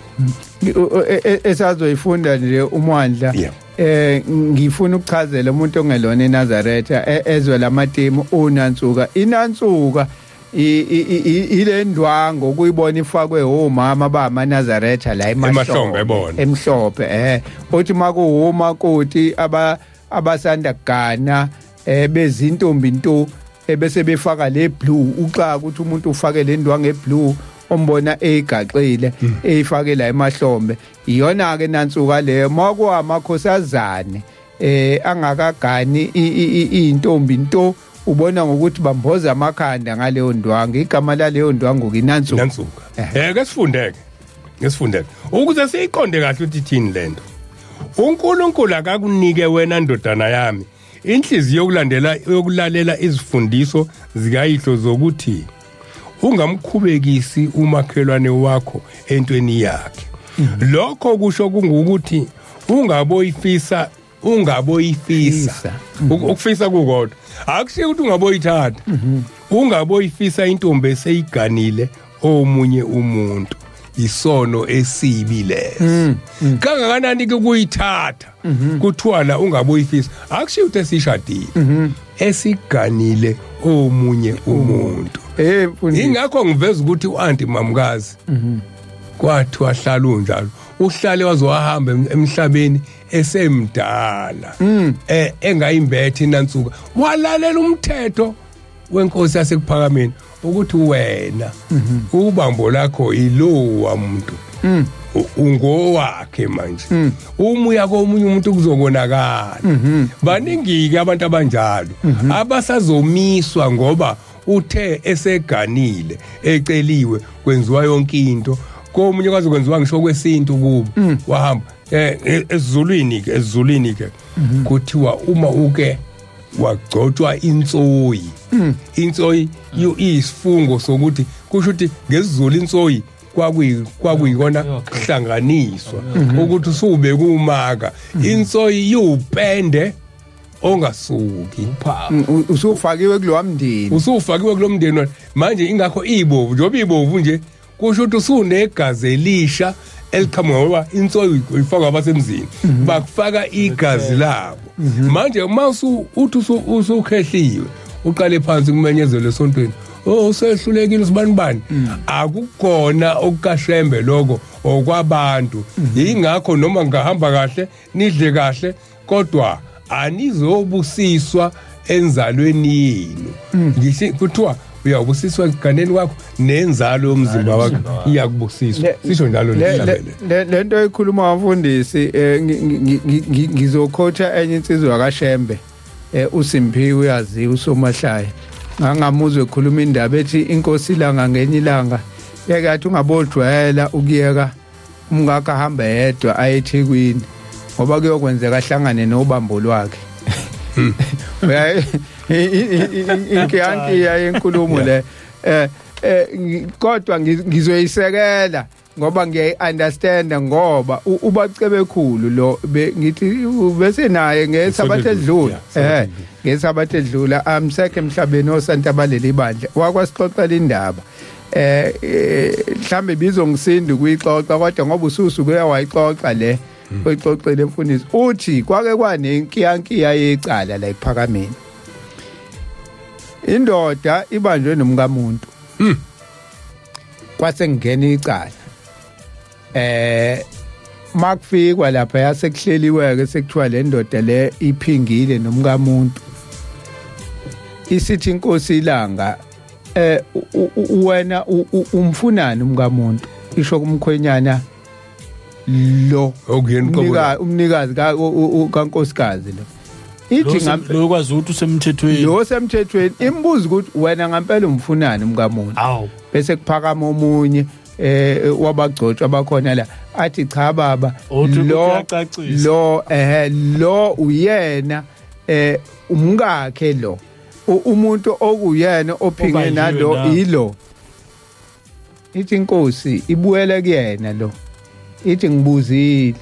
[SPEAKER 2] esazoyifunda nje uMwandla ngifuna ukuchazela umuntu ongelona eNazaretha ezwe lamatemu onansuka inansuka ile ndwango ukuyibona ifakwe omama bamaNazaretha la
[SPEAKER 3] emahlombe
[SPEAKER 2] emhlophe othi makuhuma koti abasanda kugana bezintombi nto bese befaka le blue uxa ukuthi umuntu ufake le ndwango eblue ombona eyigaxile eyifake la emahlombe iyona ke nansuka leyo makwa amakhosazane angakagani intombi nto ubona ngokuthi bamboza amakhanda ngaleyo ndwango igama la leyo ndwango kinansuka
[SPEAKER 3] ke sifundeke ukuze siyiqonde kahle ukuthi thini lento uNkulunkulu akakunike wena ndodana yami inhliziyo yokulalela izifundiso zikayihlo zokuthi ungamkhubekisi umakhelwane wakho entweni yakhe lokho kusho kungukuthi ungaboyifisa ukufisa kukodwa akushiya ukuthi ungaboyithatha ungaboyifisa intombi eseyiganile omunye umuntu isono esibi leso kangakanani ke kuyithatha kuthiwa la ungaboyifisa akushiya ukuthi esishadile esiganile omunye umuntu ingakho ngiveza ukuthi uanti mamkazi kwathi wahlala unjalo uhlale wazowahamba emhlabeni esemdala engayimbethe nansuka walalela umthetho wenkosi yasekuphakameni ukuthi wena ubambo lakho ilowa muntu ungowakhe manje umuya komunye umuntu kuzokonakala baningi ke abantu abanjalo abasazomiswa ngoba uthe eseganile eceliwe kwenziwa yonke into komunye kwaze kwenziwa ngisho kwesintu kubo wahamba esizulwini ke kuthiwa uma uke wagcotshwa insoyi insoyi isifungo sokuthi kusho ukuthi ngesizulu insoyi kwakuyikona kuhlanganiswa ukuthi usube kumaka insoyi yupende ongasuki
[SPEAKER 2] usufakiwe kulo mndeni
[SPEAKER 3] manje ingakho iibopho njoba iibopho nje kusho ukuthi usunegazi elisha eliqhamuka ngoba insoyi ifakwa abasemzini bakufaka igazi labo manje mawuthi usukhehliwe uqale phansi kumenyezelo esontweni usehlulekile usibani akukhona okukashembe lokho okwabantu ingakho noma ngahamba kahle nidle kahle kodwa anizobusiswa enzalweni yenu ngithi kuthiwa uyabusiswa eganeni wakho nenzalo yomzimba wakho iyakubusiswa sisho njalo
[SPEAKER 2] lento ekhuluma Mfundisi ngizokhotha enye insizwe yakashembe uSimphiwe uyazi uSomahlaya ngangamuzwe ekhuluma indaba ethi inkosi ilanga ngenye ilanga yekathi ungabojwayela ukuyeka umngaka ahamba yedwa ayeThekwini ngoba kuyokwenzeka ahlangane nobambo lwakhe inkinga yenkulumo le kodwa ngizoyisekela ngoba ngiyayiunderstand ngoba ubacebekhulu lo ngithi bese naye ngesabatha edlula ngesabatha edlula amsekhe emhlabeni osantabaleli ibandla wakwasixoxela indaba mhlambe bizongisinda kuyixoxa kodwa ngoba ususu kuyawayixoxa le oyixoxele Mfundisi uthi kwake kwanenkiyankiya yecala la iphakameni indoda ibanjwe nomkamuntu kwase ngena icala makufikwa lapha yasekuhleliweke sekuthiwa le ndoda le iphingile nomkamuntu isithi inkosi ilanga wena umfunani umkamuntu isho kumkhwenyana lo umnikazi kankosikazi lo ithi
[SPEAKER 4] lo kwazi ukuthi
[SPEAKER 2] usemthethweni imbuza ukuthi wena ngempela umfunani umkamuntu bese kuphakama omunye wabagcotshwa bakhona la athi cha baba lo uyena umngakhe lo umuntu okuyena ophinge nalo ilo ithi inkosi ibuyele kuyena lo ithi ngibuzile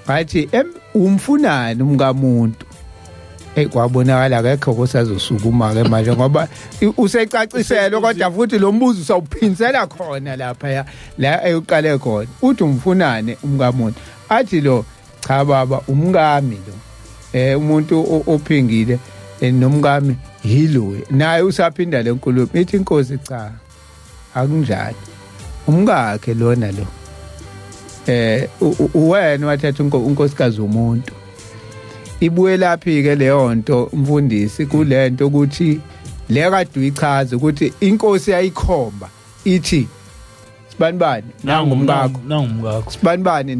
[SPEAKER 2] ngathi umfunani umkamuntu kwabonakala akekho kosazosukuma ke manje ngoba usecaciselwe kodwa futhi lo mbuzo usawuphinsela khona lapha la eyoqale khona uthi umfunane umkamuntu athi lo cha baba umkami lo umuntu ophingile nomkami yiluye naye usaphinda lenkulumo ithi inkosi cha akunjani umkakhe lona lo uwena wathatha unkosikazi umuntu ibuye laphi ke leyo nto Mfundisi kulento ukuthi le kade uyichaza ukuthi inkosi yayikhomba ithi sibanibani
[SPEAKER 4] nangumkakho
[SPEAKER 2] sibanibani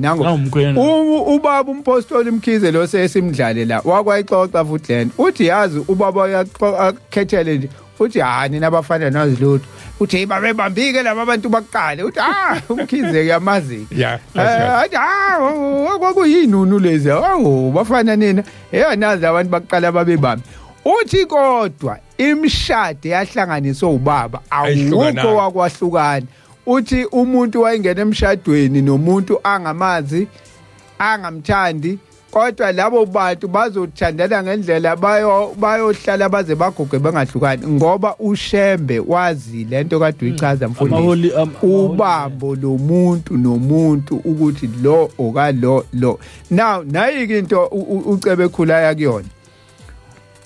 [SPEAKER 2] ubaba umpostoli Mkhize lo sesimdlale la wakwayixoxa futhi lento uthi yazi ubaba uyakhethele nje uthi hani nabafana nazilutho uthi hey babebambike laba bantu baqale uthi uMkhize yamazi athi kwakuyinunu lezi bafana nina nazi abantu baqala babebambi uthi kodwa imshade yahlanganiswa ubaba awukho wakwahlukana uthi umuntu wayengena emshadweni nomuntu angamazi angamthandi kodwa labo bantu bazothandana ngendlela bayohlala baze baguge bengahlukani ngoba uShembe wazi lento kade uyichaza Mfundisi ubambo lomuntu nomuntu ukuthi lo okalo now nayike into ucebe khulaya kuyona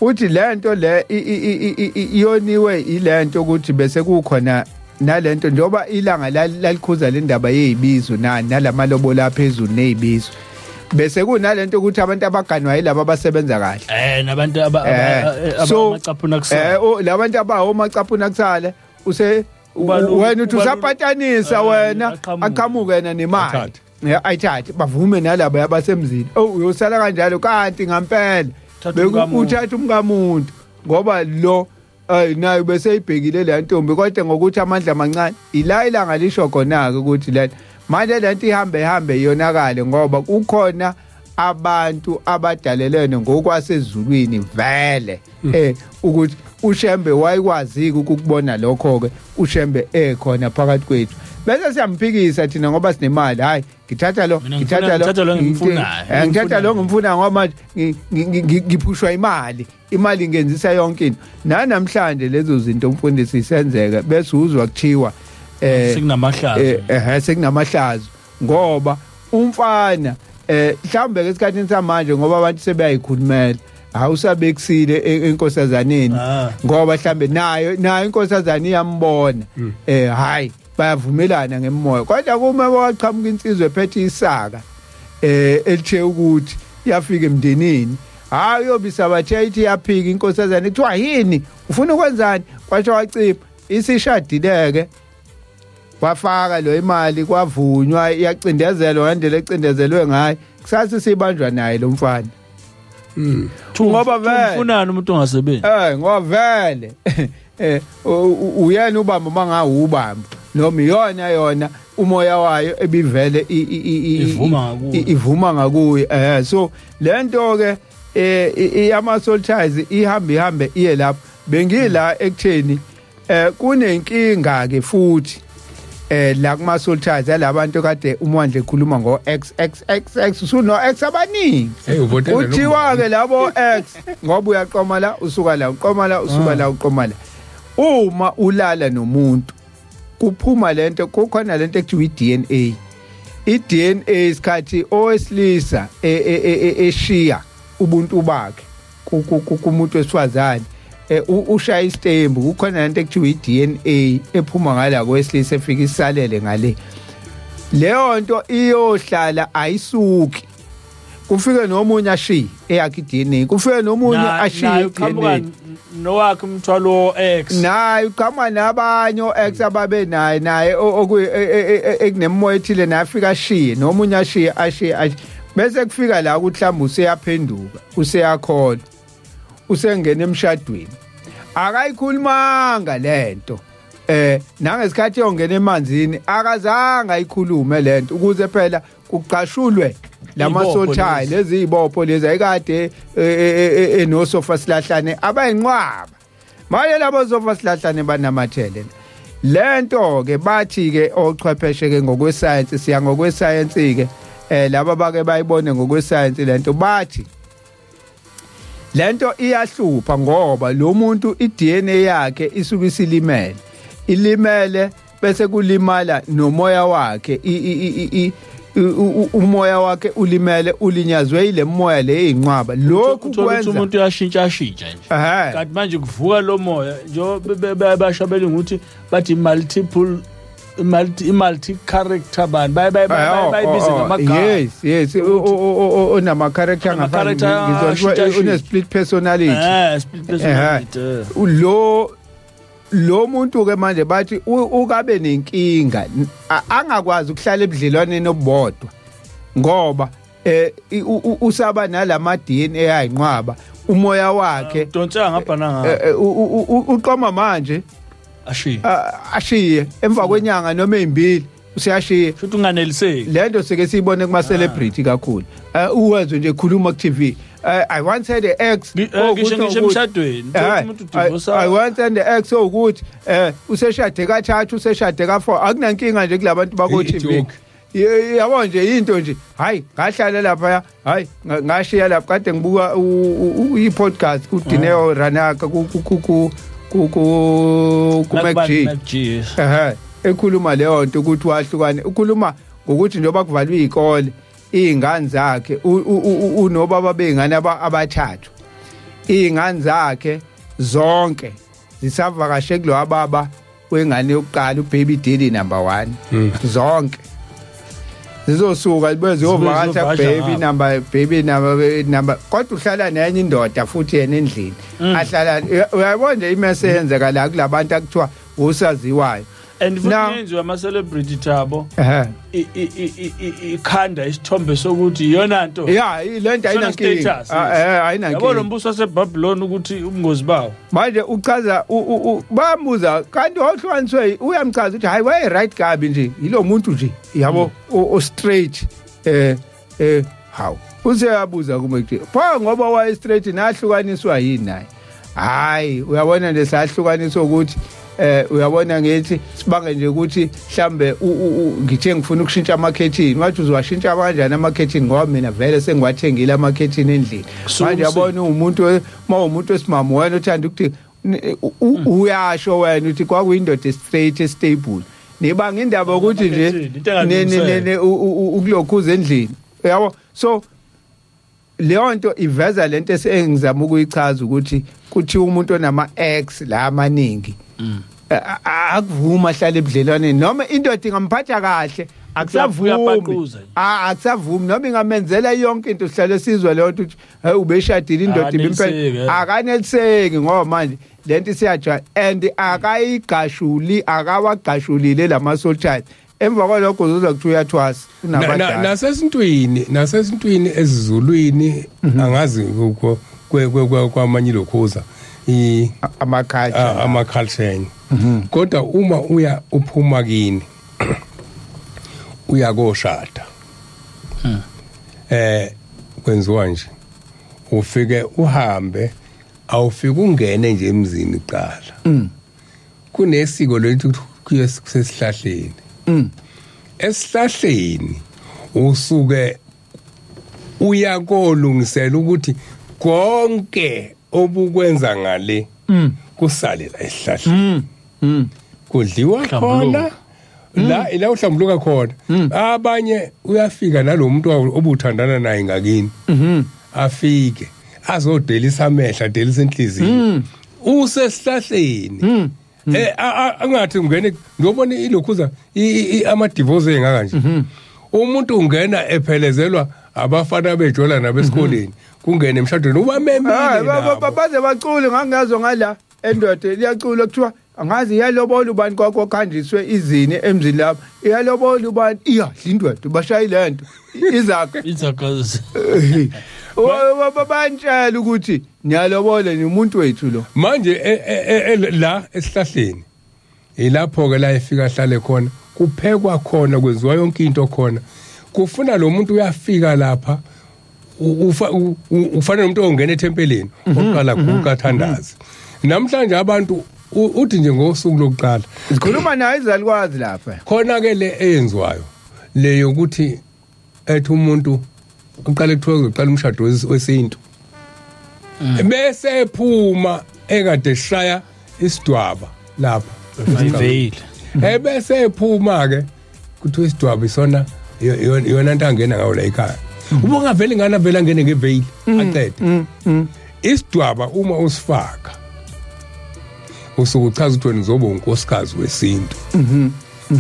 [SPEAKER 2] uthi lento le iyoniwe ilento ukuthi bese kukhona nalento njoba ilanga lalikhuza le ndaba yezibizo nalamalobolo aphezulu nezibizo bese kunalento ukuthi abantu abaganwayo laba abasebenza kahle
[SPEAKER 4] nabantu abamacaphuna kusala
[SPEAKER 2] labantu abawomacapuna kusala wena uthi usapatanisa wena aqhamuke yena nemali ayithathe bavume nalabo abasemzini uyosala kanjalo kanti ngempela uthatha umkamuntu ngoba lo nayo bese ibhekile le ntombi kodwa ngokuthi amandla amancane ilanga lisho khona ke ukuthi le manje lento ihambe yonakale ngoba kukhona abantu abadalelene ngokwasezulwini vele ukuthi uShembe wayikwazi ukubona lokho ke uShembe ekhona phakathi kwethu bese siyamphikisa thina ngoba sinemali hayi ngithatha lo ngimfuna ngoba ngiphushwa imali ngenzisa yonke into namhlanje lezo zinto Mfundisi sisenzeka bese uzwa kuthiwa sekunamahlazo ngoba umfana mhlambe ke esikhathini samanje ngoba abantu sebeyayikhulumela awusabekusile enkosazaneni ngoba mhlambe nayo inkosazana iyambona hayi bayavumelana ngemoya kodwa kuma waqhamuka insizwe ephethe isaka elithe ukuthi yafika emndenini hayi yobisabatha ithi yaphika inkosazana kuthiwa yini ufuna ukwenzani kwathi wacipha isishadileke wafaka lo imali kwavunywa iyacindezelwa ngendlela ecindezelwe ngayo kusasa sibanjwa naye lo mfana ngoba vele
[SPEAKER 4] ufunani umuntu ongasebenzi
[SPEAKER 2] ngoba vele uyena ubamba mangawubamba noma yona umoya wayo ebivele ivuma ngakuye so lento ke iyama soldiers ihambe iye lapho bengila ekutheni kunenkinga ke futhi la kuma soldiers labantu kade umwandle ekhuluma ngo XXX usuno X abaningi uthiwa ke labo X ngoba uyaqoma la usuka la uqoma la usuka la uqoma la uma ulala nomuntu kuphuma lento kukhona lento ekuthiwa iDNA iDNA isikhathi owesilisa eshiya ubuntu bakhe kumuntu wesifazane ushaya istembu kukhona lento ekuthiwa iDNA ephuma ngala kwesilisa efika isalele ngale leyo nto iyohlala ayisuki kufike nomunye ashiye eyakhe iDNA kufike nomunye ashiye iDNA
[SPEAKER 4] nowakhe umthwalo X
[SPEAKER 2] naye uqhamuka nabanye oX ababe naye ekunemoya ethile nafika ashiye nomunye ashiye bese kufika la ukuthi mhlawumbe useyaphenduka useyakhola usengena emshadweni akayikhulumanga lento nangesikhathi yongena emanzini akazange ayikhulume lento ukuze phela kuqashulwe lamasoldiers lezi ibopho lezi ayikade enosofa silahlane abayinqwaba manje labo sofa silahlane banamathele lento ke bathi ke ochwepheshe ke ngokwesayensi siya ngokwesayensi ke laba bake bayibone ngokwesayensi lento bathi lento iyahlupha ngoba lo muntu iDNA yakhe isuka ilimele bese kulimala nomoya wakhe umoya wakhe ulimele ulinyazwe ile moya le inqwaba lokhu kwenza
[SPEAKER 4] umuntu uyashintsha nje kanti manje kuvuka lo moya nje bayashabela ukuthi bathi multi character bani bayibize ngamagama
[SPEAKER 2] yes onama character ngafana ngizosho une split personality
[SPEAKER 4] split personality
[SPEAKER 2] lo muntu ke manje bathi ukabe nenkinga angakwazi ukuhlala ebudlelwaneni obodwa ngoba usaba nalama DNA ayinqwaba umoya wakhe
[SPEAKER 4] dontsha ngapha nanga
[SPEAKER 2] uqoma manje ashiye emva kwenyanga noma ezimbili usiyashiya
[SPEAKER 4] futhi unganeliseki
[SPEAKER 2] lento sike siyibone kuma celebrity kakhulu uwenze nje khuluma ku TV I once had the ex
[SPEAKER 4] ngisho emshadweni umuntu divorce
[SPEAKER 2] I once had the ex ukuthi useshade kathathu useshade ka4 akunankinga nje kulabantu bako TV yabo nje into nje hayi ngahlala lapha hayi ngashiya lapha kade ngibuka i-podcast kuDineo Ranaka ku MacG ekhuluma leyo nto ukuthi wahlukane ukhuluma ngokuthi njoba kuvalwe izikole izingane zakhe unobaba bengane abathathu izingane zakhe zonke zisavakashe kulo ababa wengane yokuqala ubaby daddy number 1 zonke zizosuka bezovakasha baby number kodwa uhlala nenye indoda futhi yena endlini ahlala uyabona nje imese yenzeka la kulabantu akuthiwa usaziwayo
[SPEAKER 4] and futhi yenziwa ama celebrity Thabo ikhanda isithombe sokuthi iyona nto
[SPEAKER 2] lento ayinankinga ayinankinga
[SPEAKER 4] yabona umbuso waseBabylon ukuthi ubungozi bawo
[SPEAKER 2] manje uchaza bamuza kanti ohlukaniswe uyamchaza ukuthi hayi way right gabi nje yilo muntu nje yabo o straight how useyabuza kuMacG pha ngoba waye straight nahlukaniswa yini naye hayi uyabona lesahlukaniswa ukuthi uyabona ngithi sibange nje ukuthi mhlambe ngithe ngifuna ukushintsha amakhethini wathi uzowashintsha kanjani amakhethini ngoba mina vele sengiwathengile amakhethini endlini manje yabona umuntu esimama wena uthanda ukuthi uyasho wena uthi kwakuyindoda straight stable nibanga indaba ukuthi nje ukulokhuza endlini yabo so leyo nto iveza lento esengizama ukuyichaza ukuthi kuthi umuntu onama ex la amaningi akuvuma hlala ebudlelwaneni noma indoda ingamphatha kahle akusavumi noma ingamenzela yonke into sihlale sizwe leyo ukuthi ubeshadile indoda ibimpela akaneliseki ngoba manje lento isiyajwa and akawagashulile lamasoldiers emva kwalokho uzoza kuthi uyathwasa
[SPEAKER 3] nasesintwini ezizulwini angazi kwamanye lokhuza amaculture kodwa uma uphuma kini uyakoshada kwenziwa nje ufike uhambe awufike ungene nje emzini iqala kunesiko lethu kusesihlahleni esihlahleni usuke uyakolungisela ukuthi konke obukwenza ngale kusale la esihlahleni kudliwa khona la uhlambuluka khona abanye uyafika nalomuntu obuthandana naye ngakini afike azodelisa amehla delisa inhliziyo usesihlahleni angathi ungene ngiyobona ilokhuza ama divorce engaka nje umuntu ungena ephelezelwa abafana bejola nabesikoleni kungene emshadweni ubamemile
[SPEAKER 2] baze bacule ngangazo ngala endoda liyacula kuthiwa angazi iyalobola ubani kwakho khanjiswe izini emzini lapha iyalobola ubani iyadlindwethu bashayi lento
[SPEAKER 4] izakazi
[SPEAKER 2] babantshela ukuthi niyalobola ni umuntu wethu lo
[SPEAKER 3] manje la esihlahleni ilapho ke la efika hlale khona kuphekwa khona kwenziwa yonke into khona kufuna lo muntu uyafika lapha ufanele umuntu ongena ethempeleni oqala ukathandaza namhlanje abantu uthi nje ngosuku lokuqala
[SPEAKER 2] sikhuluma naye izalukwazi lapha
[SPEAKER 3] khona ke le eyenziwayo leyo ukuthi ethi umuntu uqala ekuthiwa uzoqala umshado wesintu bese ephuma ekade shaya isidwaba lapha
[SPEAKER 4] iveyile
[SPEAKER 3] bese ephuma ke kuthiwa isidwaba isona yona into angena ngayo la ekhaya uma ungaveli ngana vela ngene ngeveli aqede isidwaba uma usifaka usukuchaza ukuthi wena uzoba unkosikazi wesintu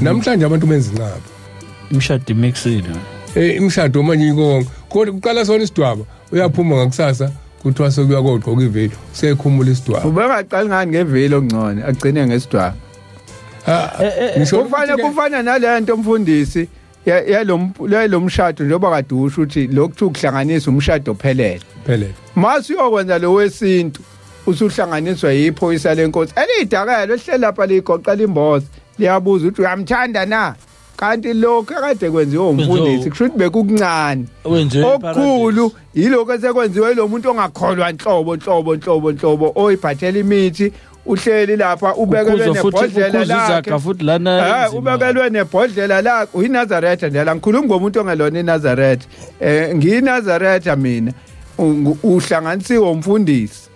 [SPEAKER 3] namhlanje abantu benza incaba
[SPEAKER 4] imshado mixed
[SPEAKER 3] imshado manje ikonke kodwa kuqala sona isidwaba uyaphuma ngakusasa kuthiwa sekuya kodwa iveli usekhumula isidwaba
[SPEAKER 2] ubengaqali ngani ngeveli ongcono agcine ngesidwaba kufana nalento Mfundisi yalomshado njengoba kade usho ukuthi lokhu ukuhlanganisa umshado ophelele mase uyokwenza lo wesintu usuhlanganiswa yiphoyisa lenkosi elidakelo ehlela lapha ligoqela imboza liyabuza ukuthi uyamthanda na kanti lokho akade kwenziwe umfundisi kusho ukuthi bekukuncane okukhulu yiloko esekwenziwe lo muntu ongakholwa nhlobo oyiphathela imithi uhleli lapha ubekelwe nebhodlela lakhe ubekelwe nebhodlela lakhe uyiNazaretha ndela ngikhuluma ngomuntu ongelona iNazaretha ngiyiNazaretha mina uhlanganisiwe umfundisi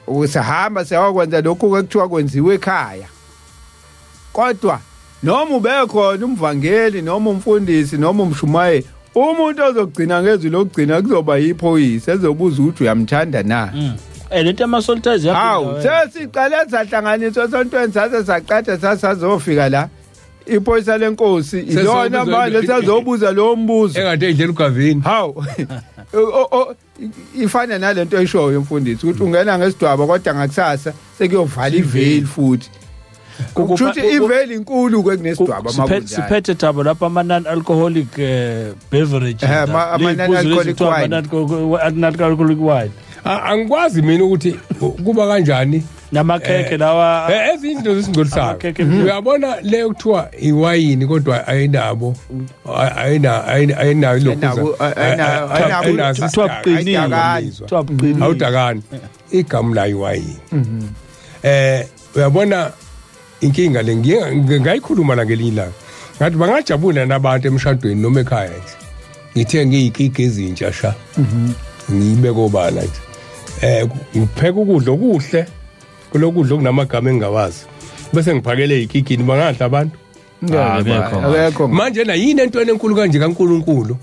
[SPEAKER 2] usahamba siyakwenza lokho ekuthiwa kwenziwe ekhaya kodwa noma ubekhona umvangeli noma umfundisi noma umshumayeli umuntu ozogcina ngezwi lokugcina kuzoba yiphoyisa ezobuza ukuthi uyamthanda na
[SPEAKER 4] lento ama-soldiers
[SPEAKER 2] hawu sesiqale sahlanganiswa sontweni sase saqeda sasazofika la iphoyisa lenkosi ilona manje sazobuza lo mbuzo
[SPEAKER 3] engade edlela ugavini
[SPEAKER 2] hawu ifana nalento ayishoyo umfundisi ukuthi ungena ngesidwaba kodwa ngakusasa sekuyovala iveli futhi ukuthi iveli inkulu kwekunesidwaba
[SPEAKER 4] makunjani siphethe thabo lapha ama-non-alcoholic beverage
[SPEAKER 2] ama-non-alcoholic
[SPEAKER 4] wine
[SPEAKER 3] angikwazi mina ukuthi kuba kanjani
[SPEAKER 4] namakhekhe lawa
[SPEAKER 3] ezinto zesingcolisayo uyabona leyo kuthiwa iwayini kodwa ayinabo ayinayo awudakani igama la iwayini uyabona inkinga le ngayikhuluma la ngelinye ilanga ngathi bangajabula nabantu emshadweni noma ekhaya nje ngithe ngiyikiki ezintsha sha ngiyibeke obala nje ngipheka ukudla okuhle kulokudla okunamagama engingawazi bese ngiphakele ikikini bangadla abantu
[SPEAKER 2] akekho
[SPEAKER 3] manje na yini entweni enkulu kanje kaNkuluNkulu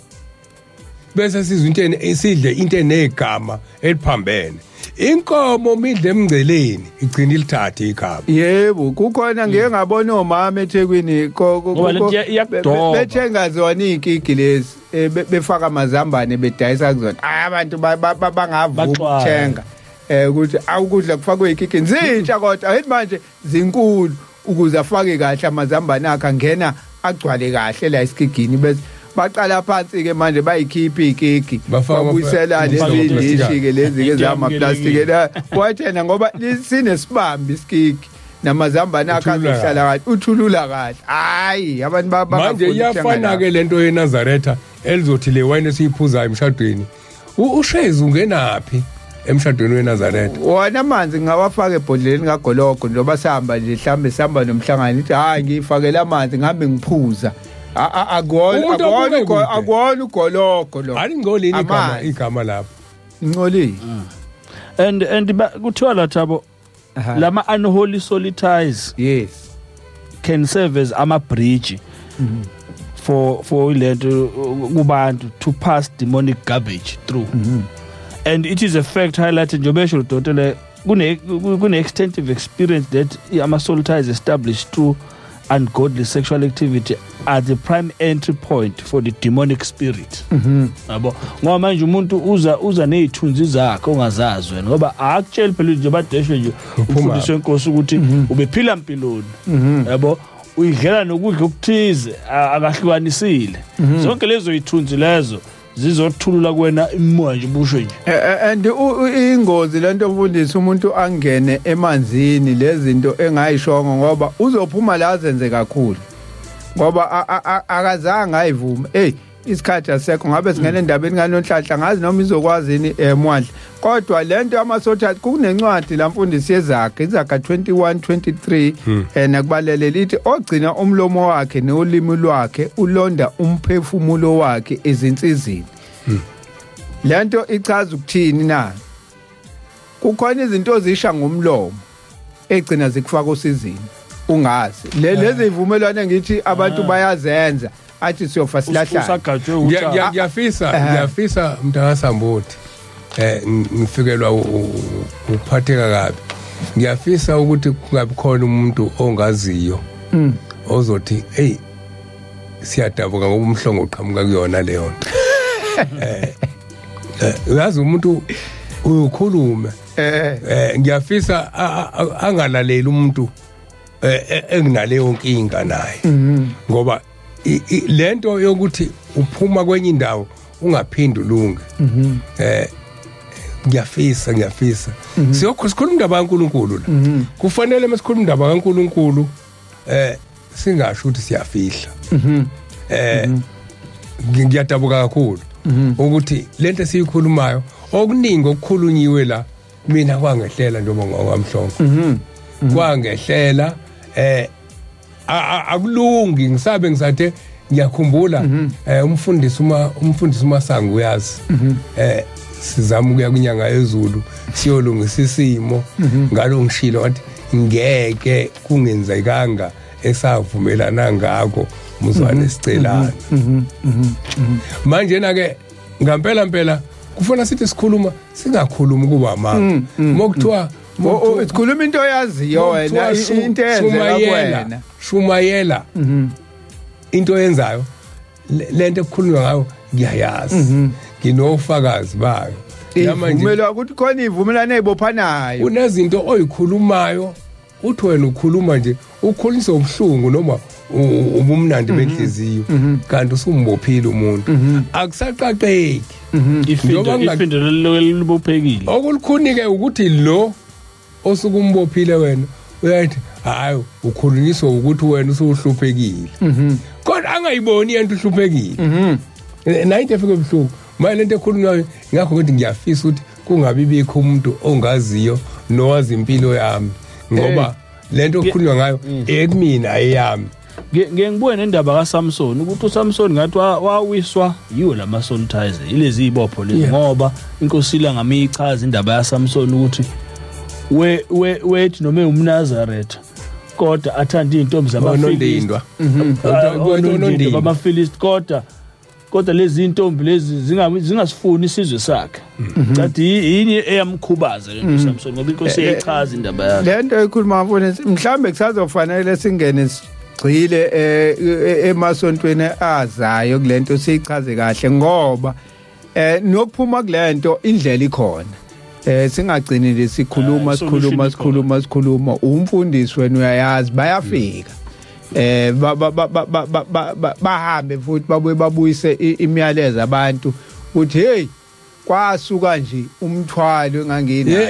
[SPEAKER 3] bese sizwe isidle into enegama eliphambene inkomo midle emngceleni igcina ilithathe igama
[SPEAKER 2] yebo kukhona ngeke ngabona omama eThekwini bethenga zona ikiki lezi befaka amazambane bedayisa kuzona abantu bangavuka ukuthenga ukuthi awukudla kufakwe ikiki nzintsha kodwa ayithi manje zinkulu ukuze afake kahle amazambane akhe angena agcwale kahle la isikigini bese baqala phansi ke manje bayikhipha ikiki babuyisela lezindishi ke lezi ke zama plastic la wathena ngoba sinesibambi isikiki namazambane akhe ahlala kahle uthulula kahle hayi abantu
[SPEAKER 3] manje iyafana ke lento yeNazaretha elizothi le wine esiyiphuzayo emshadweni ushezi ungenaphi emshadweni weNazaretha
[SPEAKER 2] wona amanzi ngawafaka ebhodleleni kagologo njengoba sihamba nje mhlambe sihamba nomhlangano ithi hayi ngifakela amanzi ngihambe ngiphuza akwona ugologo lo
[SPEAKER 3] alingcolini igama lapho
[SPEAKER 2] ingcolini
[SPEAKER 4] and kuthiwa la thabo lama unholy solities
[SPEAKER 2] yes
[SPEAKER 4] can serve as ama bridge for lento kubantu to pass demonic garbage through and it is a fact highlighted njobesho dotele kune extensive experience that ama solities established through ungodly sexual activity are the prime entry point for the demonic spirit yabo ngoba manje umuntu uza nezithunzi zakhe ongazazi wena ngoba akutshela phela nje badeshwe nje umfundisi wenkosi ukuthi ubephila empilweni yabo uyidlela nokudla okuthize akahlukanisile zonke lezo izithunzi lezo zizothulula kuwena imoya nje busho nje
[SPEAKER 2] and ingozi lento mfundisi umuntu angene emanzini lezinto engayishongo ngoba uzophuma la azenze kakhulu ngoba akazange ayivuma isikhathi asekho ngabe singena endabeni kanonhlanhla ngazi noma izokwazini Mwandla kodwa lento amasothi kunencwadi la mfundisi yezakhe izaga 21:23 nakubalele lithi ogcina umlomo wakhe nolimi lwakhe ulonda umphefumulo wakhe ezinsizini lento ichaza ukuthini na kukhona izinto ozisha ngomlomo egcina zikufaka osizini ungazi lezi ivumelwano ngithi abantu bayazenza athi siyofa silahlana
[SPEAKER 4] usagajwe utshani.
[SPEAKER 3] ngiyafisa mntangasambothi ngifikelwa ukuphatheka kabi. Ngiyafisa ukuthi kungabi khona umuntu ongaziyo ozothi hey siyadabuka ngoba uMhlongo uqhamuka kuyona leyo nto. Uyazi umuntu ukhulume ngiyafisa angalaleli umuntu enginaleyo nkinga naye ngoba lento yokuthi uphuma kwenye indawo ungaphindi ulunge ngiyafisa sikhuluma indaba kaNkulunkulu la kufanele masikhuluma indaba kaNkulunkulu singasho ukuthi siyafihla ngiyadabuka kakhulu ukuthi lento esiyikhulumayo okuningi okukhulunyiwe la mina kwangehlela njengoba ngoMhlongo kwangehlela akulungi ngisabe ngisathe ngiyakhumbula umfundisi uMasango uyazi sizama ukuya kunyanga ezulu siyolungisa isimo ngalo ngishilo wathi ngeke kungenzekanga esavumelana ngakho muzwane sicelana manje na ke ngempela kufuna sithi sikhuluma singakhulumi kuba mama mokuthiwa
[SPEAKER 2] sikhuluma into oyaziyo wena into eyenzeka kuwena
[SPEAKER 3] shumayela into yenzayo lento ekukhulunywa ngayo ngiyayazi nginofakazi bayo
[SPEAKER 2] ivumela ukuthi khona ivumelana ezibophanayo
[SPEAKER 3] unezinto oyikhulumayo uthi wena ukhuluma nje ukhulisa ubuhlungu noma ubumnandi benhliziyo kanti usumbophile umuntu akusaqaqeki
[SPEAKER 4] ifindelelo libophekile
[SPEAKER 3] okulukhunike ukuthi lo osukumbophile wena uyathi hayi ukhulunyiswa ukuthi wena usuhluphekile kodwa angayiboni into uhluphekile nayo efike ebuhlungu manje lento ekhulunywayo ngakho ukuthi ngiyafisa ukuthi kungabi bikho umuntu ongaziyo nowazi impilo yami ngoba lento okukhulunywa ngayo ekumina ayami.
[SPEAKER 4] Ngibuye nendaba kaSamson ukuthi uSamson ngathi wawiswa yiwo lamasolitizer ilezi ibopho lezi ngoba inkosi la ngamichaza indaba yaSamson ukuthi wethi noma umNazaretha kodwa athanda izintombi zabaFilisti bamaFilisti kodwa lezi intombi lezi zingasifuni isizwe sakhe cathi yini eyamkhubaza lento uSamson ngoba inkosi eyichaza indaba yakhe
[SPEAKER 2] lento ekhuluma mfowethu mhlambe kusazofanele singene gcile emasontweni azayo kulento siyichaze kahle ngoba nokuphuma kulento indlela ikhona singagcini lesikhuluma umfundisi wena uyayazi bayafika bahambe futhi babuye babuyise imiyalezo abantu uthi hey kwasuka nje umthwalo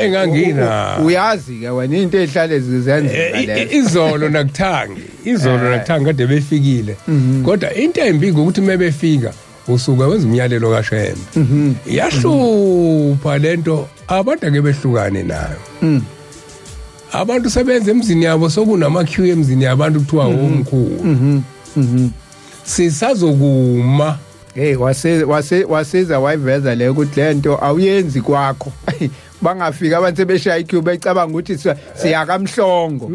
[SPEAKER 2] engangina uyazi ke wena into ezihlale zizenzeka lezo
[SPEAKER 3] izolo nakuthangi kade befikile kodwa into embi ukuthi mebefika usuka wenza umyalelo kaShembe yahlupha lento abantu ake behlukane nayo abantu sebenza emzini yabo sokunama-queue emzini yabantu kuthiwa omkhulu sisazokuma
[SPEAKER 2] hey wasiza wayiveza le ukuthi lento awuyenzi kwakho bangafika abantu sebeshaya iqueue becabanga ukuthi siya kaMhlongo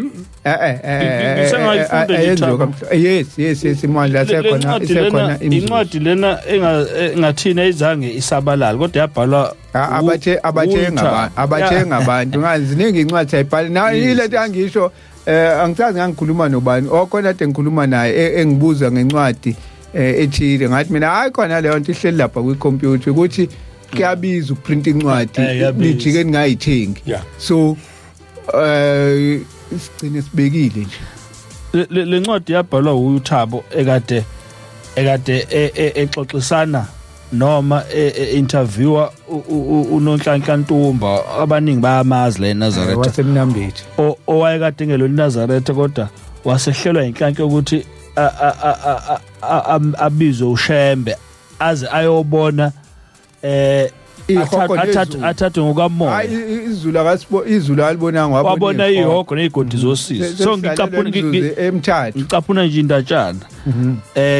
[SPEAKER 2] yes imandla sekhona
[SPEAKER 4] incwadi lena engathina izange isabalala kodwa yabhalwa
[SPEAKER 2] abathenga abantu ngaziningi incwadi ayibhala na ilento angisho angithazi ngangikhuluma nobani okhona ade ngikhuluma naye engibuza ngencwadi ethile ngathi mina hayi khona leyo nto ihleli lapha kwicomputer ukuthi kuyabiza ukuprinta incwadi nijike ningayithengi so sigcine sibekile nje
[SPEAKER 4] le ncwadi yabhalwa uThabo ekade exoxisana noma interviewer uNonhlanhla Ntumba abaningi bayamazi la eNazaretha
[SPEAKER 2] wasemnambithi
[SPEAKER 4] owayekade ngelo eNazaretha kodwa wasehlelwa inhlanhla ukuthi abizwe uShembe aze ayobona athathe ngokamoya
[SPEAKER 2] hayi izulu alibonanga
[SPEAKER 4] wabona ihoko nezigodi zosizo so ngicaphuna nje indatshana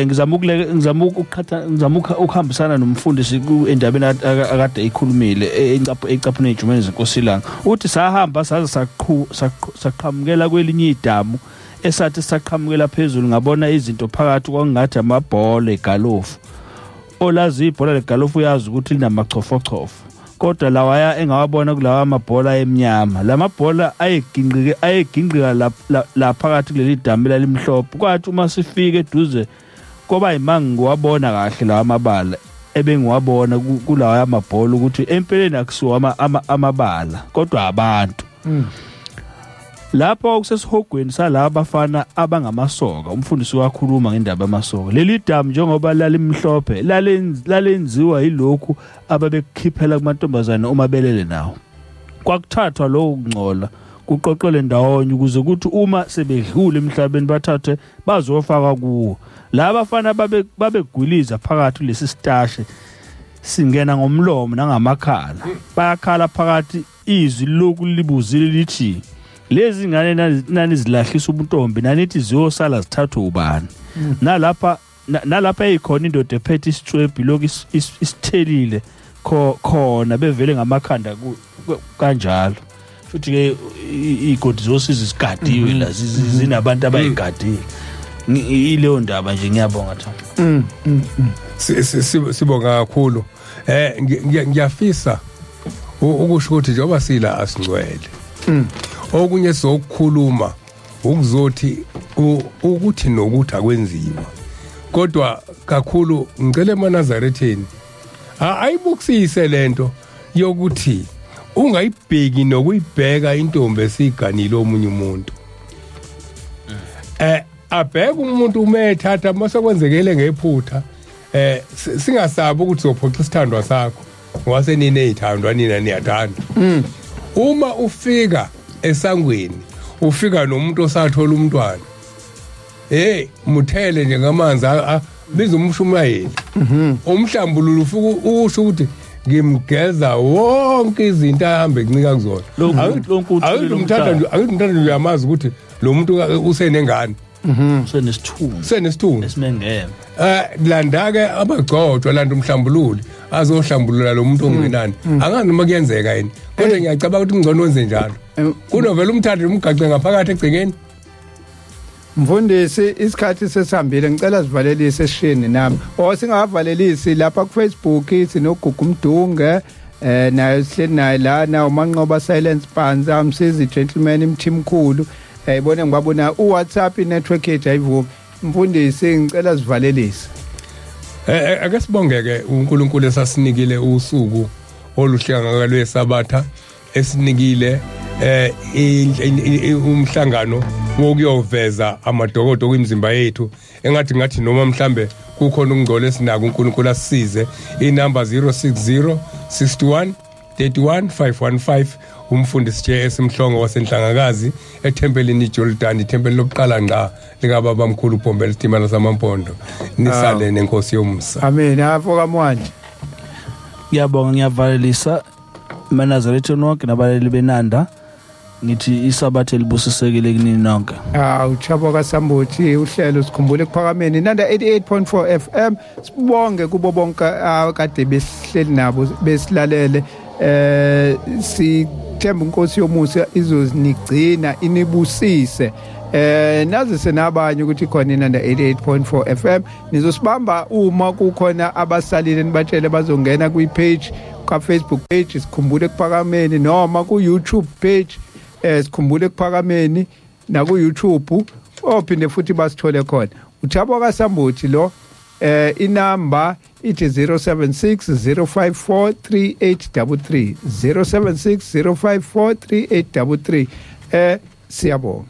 [SPEAKER 4] ngizama ukuhambisana nomfundisi endabeni akade eyikhulumile ecaphuna ejumeni zenkosilanga uthi sahamba saze saqhamukela kwelinye idamu esathi saqhamukela phezulu ngabona izinto phakathi kwangathi amabhola egalofu. Olazi ibhola legalofu uyazi ukuthi linamachofochofo. Kodwa lawaya engawabona kulawa amabhola emnyama. Lamabhola ayeginqika la phakathi kuleli damela limhlophe. Kwathi uma sifike eduze koba imangi ngiwabona kahle lawa amabala. Ebengiwabona kulawa amabhola ukuthi empeleni akusiwa amabala kodwa abantu. Lapho kusesihogweni salabo abafana abangamasoka. Umfundisi wakhuluma ngendaba yamasoka. Leli damu njengoba lalimhlophe lalenziwa yilokhu ababekhiphela kumantombazana uma belele nawo. Kwakuthathwa lo ngcola kuqoqele ndawonye ukuze ukuthi uma sebedlule emhlabeni bathathe bazofaka kuwo. Laba abafana babegwiliza phakathi lesi stashe singena ngomlomo nangamakhala. Bayakhala phakathi izwi lokhu libuzile lithi lezi ngane nani zilahlisa ubuntombi nanithi ziyosala zithathwe ubani. Nalapha eyikhona indoda ephethe isitshwebhi lokhu isithelile khona bevele ngamakhanda kanjalo. Futhi ke igodi zosiza isigadiwe la zinabantu abayigadile. Ileyo ndaba nje ngiyabonga Thabo.
[SPEAKER 3] Sibonga kakhulu. Ngiyafisa ukusho ukuthi njengoba sila asingcwele. Okunye sokukhuluma ukuzothi ukuthi nokuthi akwenziwa. Kodwa kakhulu ngicela eManazaretheni ayibukisise lento yokuthi ungayibheki nokuyibheka intombi esiganile omunye umuntu. Abheka umuntu umethatha mase kwenzekele ngephutha singasabi ukuthi uzophoxa isithandwa sakho ngwase nini ezithandwa nina niyathanda. Uma ufika esangweni ufika nomuntu osathola umntwana muthele nje ngamanzi biza umshumayeli umhlambululu ufika usho ukuthi ngimgeza wonke izinto ahambe kuncika kuzona. Akuthi umthanda uyamazi ukuthi lo muntu usenengane senesithunzi
[SPEAKER 4] esimengeme.
[SPEAKER 3] Landa-ke abagcotshwa landa umhlambululi azohlambulula lo muntu ongenani. Angazi noma kuyenzeka yini kodwa ngiyacabanga ukuthi ngcono wenze njalo kunovela umthandi umgaxe ngaphakathi egcekeni.
[SPEAKER 2] Mfundisi isikhathi sesihambile ngicela sivalelise esishini nami singavalelisi lapha ku Facebook sinogugu Mdunge nayo sihleli naye lana umanqoba silence panza umsizi gentleman imthimkhulu ibone ngibabona uWhatsApp network yethu ayivumi. Mfundisi ngicela sivalelise.
[SPEAKER 3] Ake sibongeke uNkulunkulu esasinikile usuku oluhlanga kwelweSabatha esinikile umhlangano wokuyoveza amadokodo kwimizimba yethu engathi noma mhlambe kukhona ukungcola esinako uNkulunkulu asisize. Inamba 060 61 31 515 umfundisi esimhlongo wasenhlangakazi ethempelini iJordan ithempeli lokuqala ngqa likababa mkhulu uBhombela Sitimela samampondo nisale nenkosi yomsa.
[SPEAKER 2] Amen. Afoka mwanje.
[SPEAKER 4] Ngiyabonga ngiyavalelisa Manazaretha nonke nabaleli benanda ngithi iSabatha libusisekele kunini nonke.
[SPEAKER 2] Uchabo kaSambuthi uhlelo sikhumbule kuphakameni nanda 88.4 FM sibonge kubo bonke kade besihleli nabo besilalele sithemba inkosi yomusa izozinigcina inibusise nazi senabanye ukuthi khona inanda 88.4 FM nizosibamba uma kukhona abasalile nibatshele bazongena kwi-page ka-Facebook page sikhumbule kuphakameni noma ku-YouTube page sikhumbule kuphakameni na ku-YouTube ophinde futhi basithole khona. Uchabo kaSambuthi lo inamba ithi 076 054 3833 076 054 3833 siyabonga.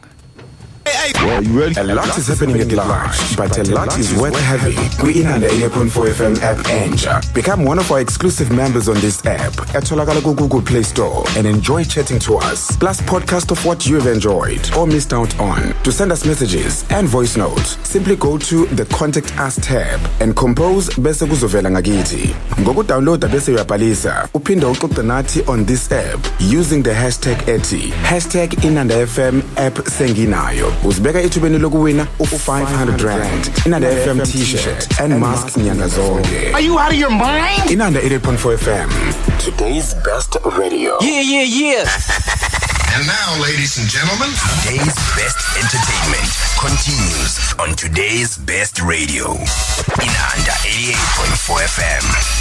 [SPEAKER 1] A lot is happening at large, but a lot is worth having. We in the 88.4 FM app Enja. Become one of our exclusive members on this app at Google Play Store and enjoy chatting to us. Plus podcast of what you have enjoyed or missed out on. To send us messages and voice notes, simply go to the Contact Us tab and compose bese kuzovela ngakithi. Ngokudownloada bese uyabhalisa. Uphinda uxoxe nathi on this app using the hashtag #, #InandaFM app senginayo. Uzibeka ithubeni lokuwina u500 rand Inanda FM t-shirt and mask nyanga zonke.
[SPEAKER 5] Are you out of your mind?
[SPEAKER 1] Inanda 88.4 FM, today's best radio.
[SPEAKER 5] Yeah. And now, ladies and gentlemen,
[SPEAKER 6] Today's best entertainment continues on today's best radio. Inanda 88.4 FM.